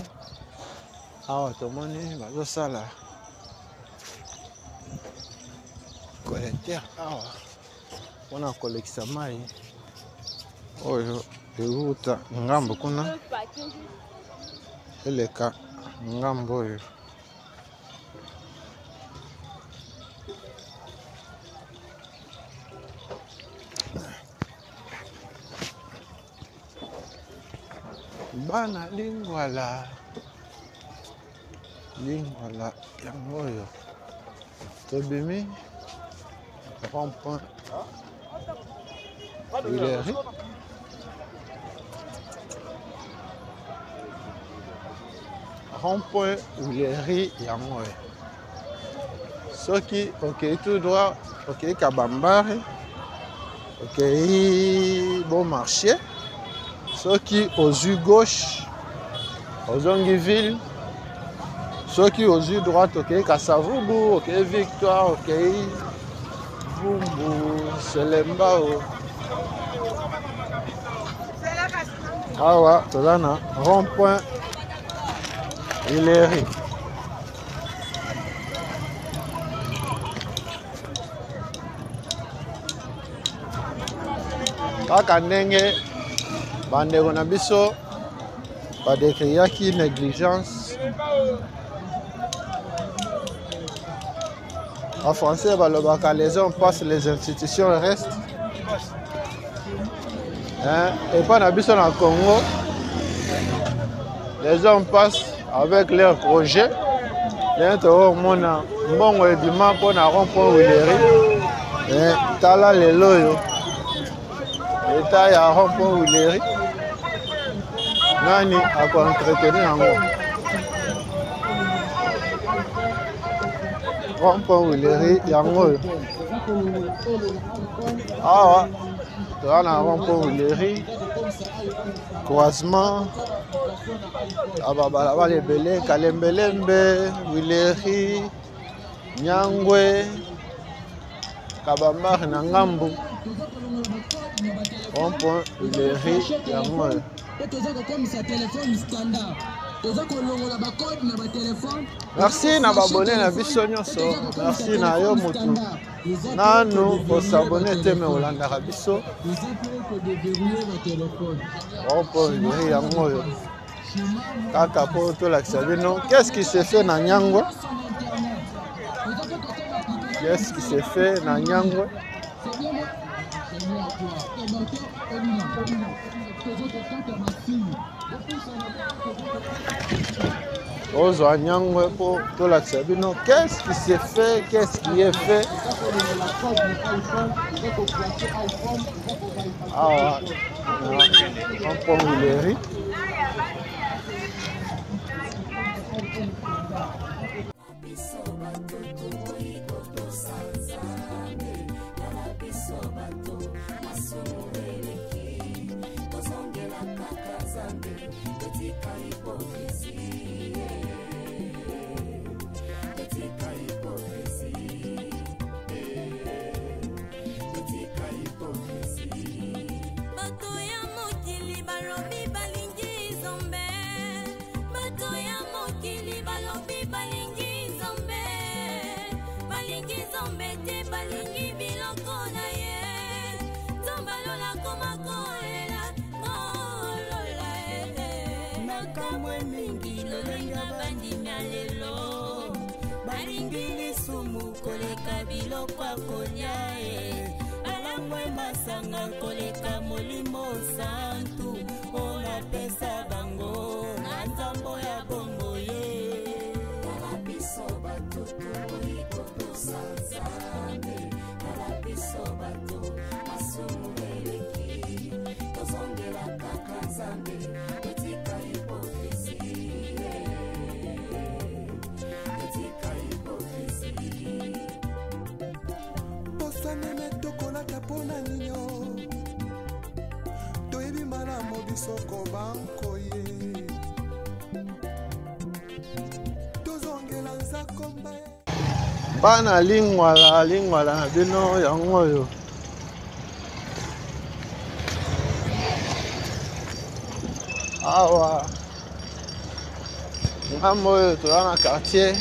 Awa tomoni bazosala collecteur awa mpona kolekisa mai oyo euta ngambo kuna eleka ngambo oyo. Bana Lingwala yango oyo tobimi rond-point Huilery yango oyo soki okei tout droit okei Kabambare okei bon marché soki ozwi gauche ozongi ville soki ozwi droite okei Kasavubu okei Victoire okei Vumbu Selembao Awa toza na rond-point Ileri. Kaka ndenge bandeko na biso badekriaki négligence. En français balobaka les hommes passent, les institutions restent. Et pas na biso na Congo, les hommes passent avec leurs projets. Bientôt mona mbongo ebima mpo na rond-point Wileri. Tala lelo yo eta ya rond-point Wileri. Nani akoentretenir yango? Rond-point Wileri yango yo. Awa toza na rond-point Wileri, croisement ababalabala ebele Kalembelembe, Wileri, Nyangwe, Kabambare na ngambu. Rond-point Wileri yango yo. Merci na babone na biso nyonso. Merci na yo mutu nanu osabone te me olandaka biso. Rond-point Wileri yango yo. Kaka po tolakisa bino. Qu'est-ce qui se fait na Nyangwe? Qu'est-ce qui se fait na Nyangwe? Ozwa Nyangwe po tolakisa bino. Qu'est-ce qui se fait? Qu'est-ce qui est fait? Awa rond-point Wileri. Koleka biloko akolia alangwe masanga koleka molimo santu olapesa bango na nzambo ya bombo ye Kalabiso bato ikotosa nzambe Kalabiso bato masumu eleki tozongela kaka nzambe etika hipokrisi Posanene tokolata pona ninyo toyebi malamu bisoko bankoye tozongela nzakomba bana lingwala na bino yango oyo. Awa ngambo oyo toza na quartier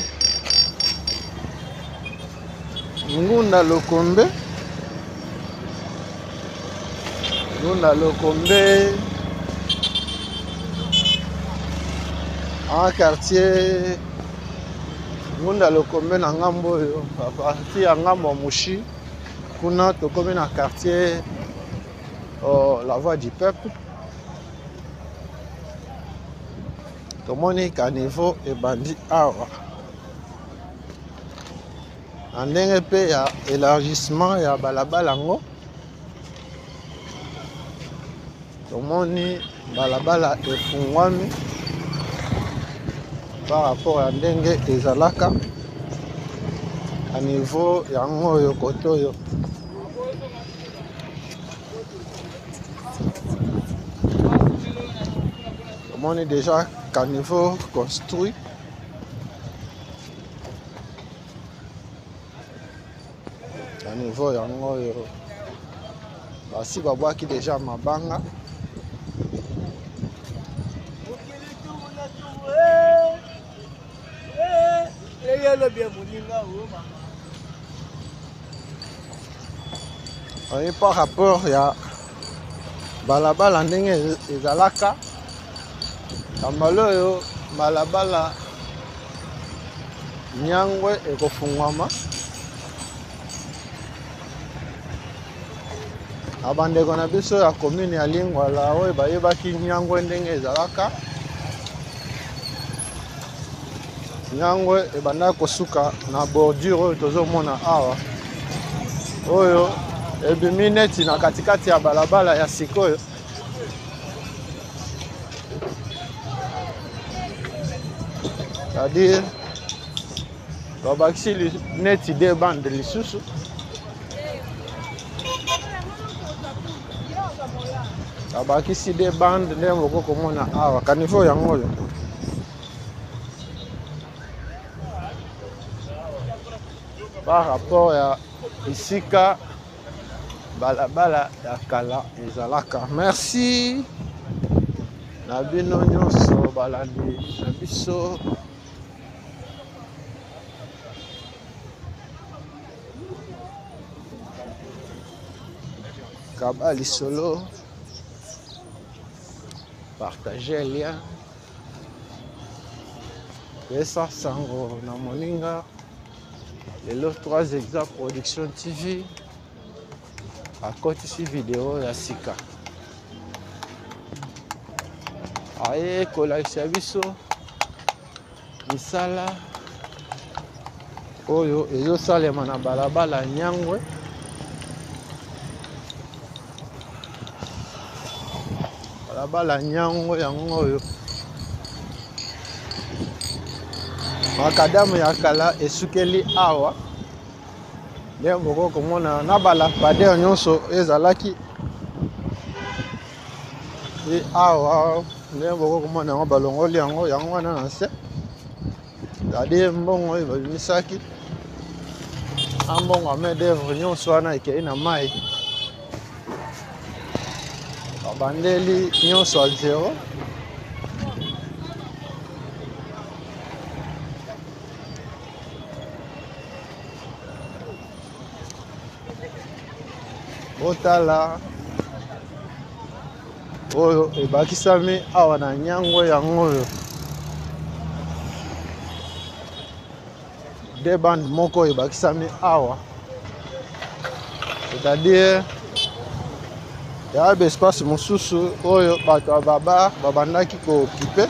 Ngunda Lokombe. En quartier Ngunda Lokombe na ngambo oyo a partir ya ngambo Mushi kuna tokomi na quartier la voix du peuple. Tomoni caniveau ebandi awa. Ndenge mpe ya élargissement ya balabala ngo. Tomoni balabala efungwami par rapport à ndenge ezalaka à niveau yango oyo kote oyo. Tomoni déjà caniveau construit. À niveau yango oyo basi babwaki déjà mabanga Oui, par rapport à balabala ndenge ezalaka ambalo balabala nyangwe ekofungwama abandeko na biso ya commune ya Lingwala oyo bayebaki nyangwe ndenge ezalaka nyangwe ebanda kosuka na bordure oyo tozomona awa oyo ebimi neti na katikati ya balabala ya sikoyo c'est-à-dire babakisi neti de bande lisusu babakisi de bande nde bokokomona awa kanivo yango oyo par rapport ya isika balabala ya kala ezalaka. Merci na bino nyonso balandi na biso Kabali Solo, partagez le lien. Pesa Sango na Moninga, les 3 Exa Production TV, à côté de vidéo ya Sika. Aye, kolakisa biso, misala, oyo, ezo salema na balabala nyangwe. Balabala nyango yango oyo makadamu ya kala esukeli awa nde bokomona na balabade nyonso ezalaki e awa nde bokomona yango balongoli yango wana na se ade mbongo oyo babimisaki ambongo main d'œuvre nyonso wana ekei na mai bandeli nyonso a zero otala oyo ebakisami awa na nyango yango oyo de bande moko ebakisami awa c'est-à-dire il y a un espace mosusu oyo bato ya baba babandaki kookipe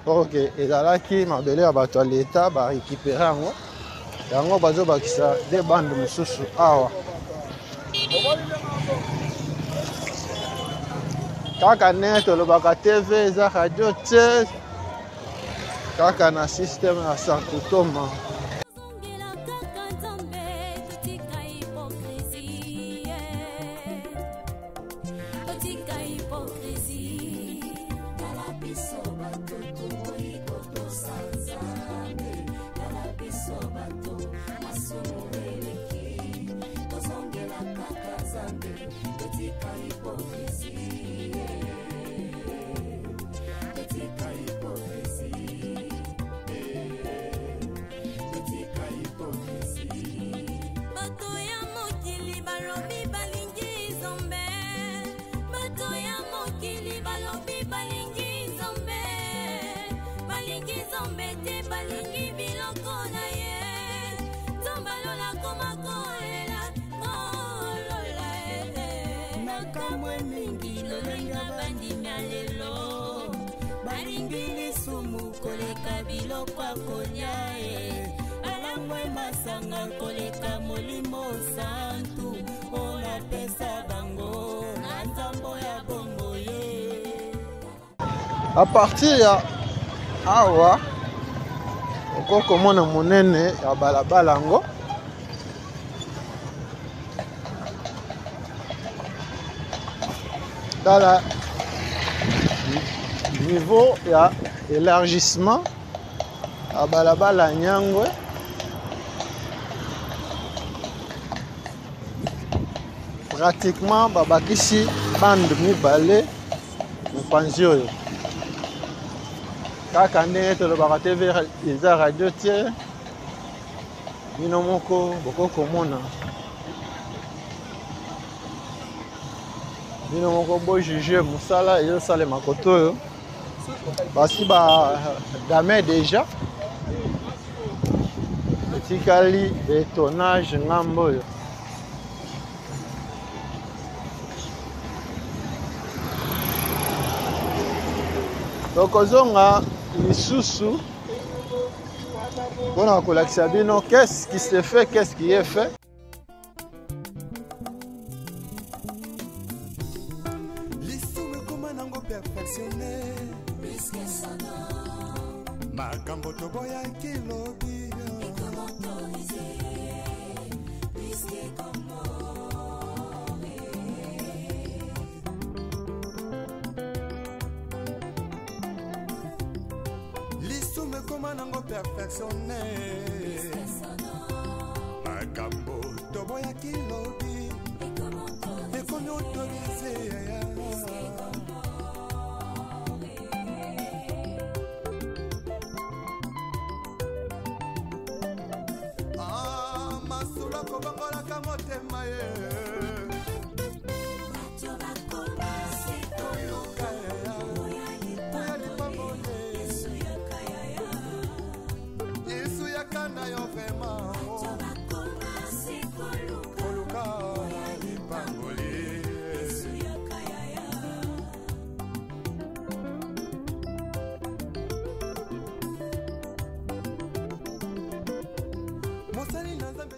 ok ezalaki mabele ya bato ya leta barekipere yango bazobakisa de bande mosusu awa kaka ne tolobaka tv eza radio te kaka na systeme ya sankutoma à partir ya awa okokomona monene ya balabala yango tala niveau ya élargissement à balabala nyangwe pratiquement babakisi bande mibale mopanzi oyo kaka ndenge tolobaka te eza radio tie bino moko bokokomona bino moko bojuge mosala ezosalema kote oyo basi badame déjà etikali bétonnage ngambo oyo tokozonga lisusu mpona kolakisa bino qu'est-ce qui se fait, qu'est-ce qui est fait. lisumu ekoma nango perfectionne makambo toboyaki lobi lisumu ekoma nango perfectionne makambo toboyaki lobi ekomi autorise masolo kobongolaka motema ye yesu yakana yo vrema koluka lipangoli mosali na nzambe.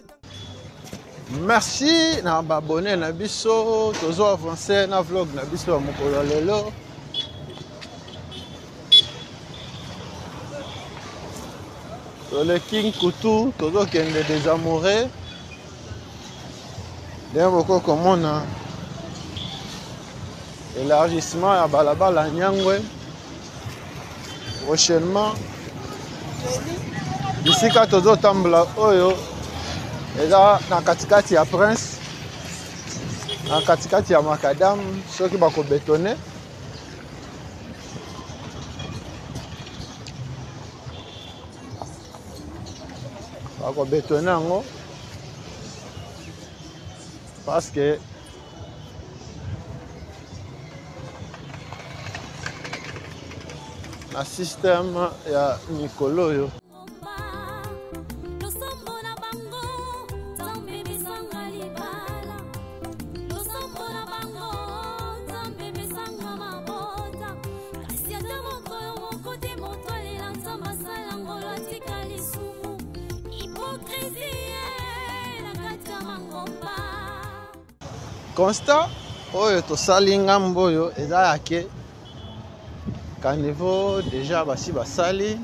Merci na babone na biso tozo avancer na vlog na biso ya mokolo lelo le King Kutu tozo kende des amoureux ndenge bokokomona élargissement ya balabala Nyangwe prochainement bisika tozo tambula oyo eza na katikati ya Prince na katikati ya Macadam soki bakobetone bakobetone yango parce que na système ya mikolo oyo constat oyo tosali ngambo oyo eza yake caniveau déjà basi basali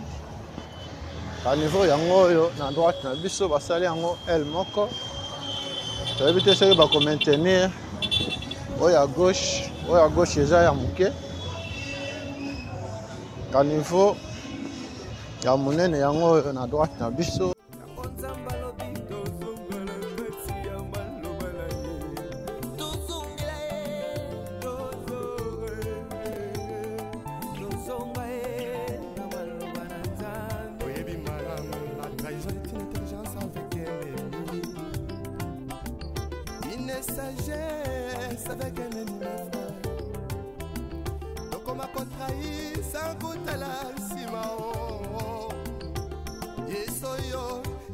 caniveau yango oyo na droite na biso basali yango L moko toyebi te soki bakomaintenir oyo ya gauche eza ya moke caniveau ya monene yango oyo na droite na biso sagesse avec un ennemi donc on m'a contrahi sans goût à la sima yesoyo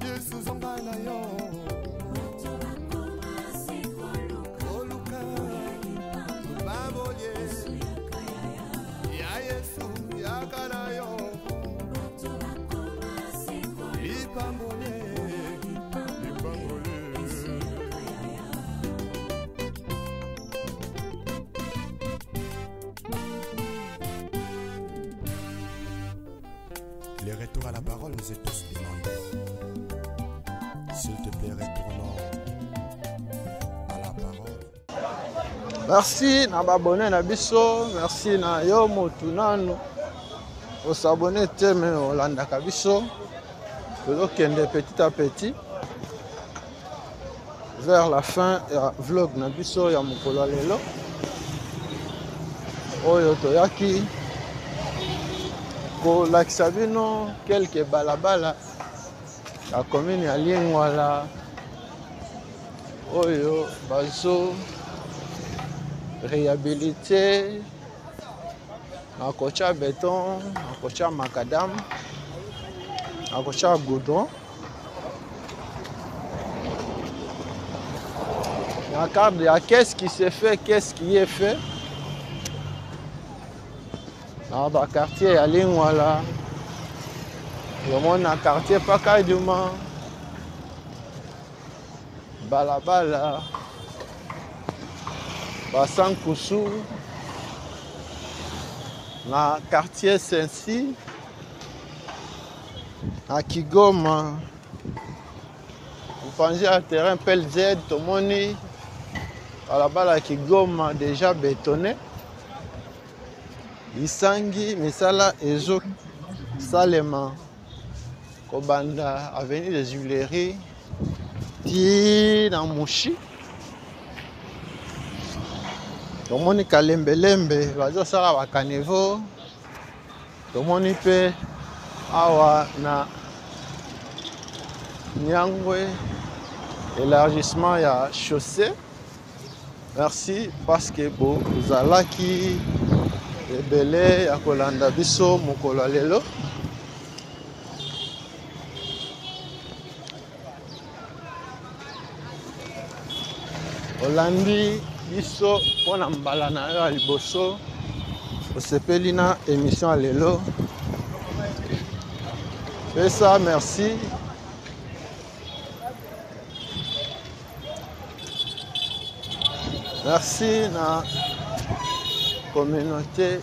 yesu zongana yo oluka babolie ya yesu yakana yo ipambole les retours à la parole nous est tous demandés. S'il te plaît, retournons à la parole. Merci na babone na biso, merci na yo motunano. Au s'abonner teme olandaka biso. Tozokende petit à petit vers la fin ya vlog na biso ya mokolo lelo. Oyo toyaki kolakisa bino quelques balabala ya commune ya Lingwala oyo bazo réhabilité na kotia béton, na kotia macadam, na kotia goudron. Na cadre ya qu'est-ce qui se fait, qu'est-ce qui est fait. Dans le quartier à Lingwala, le monde dans le quartier Pakaduma, Balabala, Bassan Koussou, dans le quartier Sensi, à Kigoma, vous pensez à terrain PLZ, Tomoni, Balabala Kigoma déjà bétonné. Isangi misala ezo salema kobanda avenue des Huileries ti na Mushi tomoni kalembelembe bazo sala bakanevo tomoni pe awa na Nyangwe élargissement ya chaussée. Merci parce que vous allaki ebele ya kolanda biso mokolo lelo olandi biso pona mbala na yo ya liboso osepeli na émission lelo pesa merci merci na communauté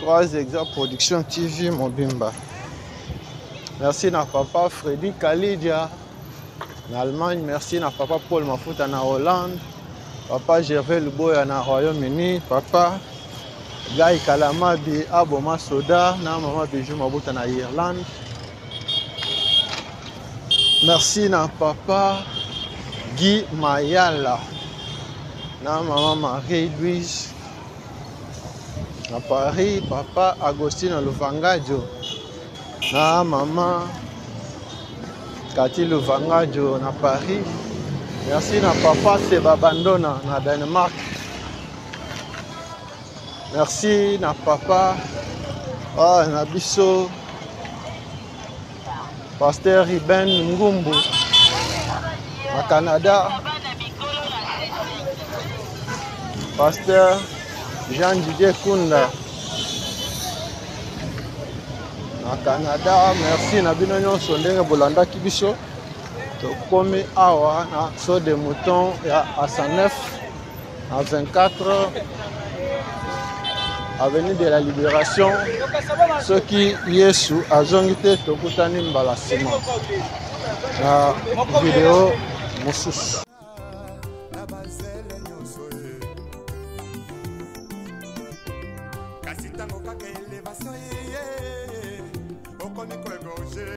3 exemples production TV Mobimba. Merci na papa Freddy Kalidia en Allemagne. Merci na papa Paul Mafuta na Hollande. Papa Gervais Luboya na Royaume-Uni. Papa Guy Kalamabi Aboma Soda na maman Bijou Mabuta na Irlande. Merci na papa Guy Mayala na maman Marie-Louise na Paris, papa Agostino Luvangajo na maman Cathy Luvangajo na Paris. Merci na papa Seba Bandona na Danemark. Merci na papa na biso Pasteur Iben Ngumbu na Canada. Pasteur Jean-Didier Kunda na Canada. Merci na bino nyonso ndenge bolandaki biso tokomi awa na saut de mouton ya A109 à 24 avenue de la Libération. Ceux qui Yesu azongi te tokutani mbala sima na video mosusu.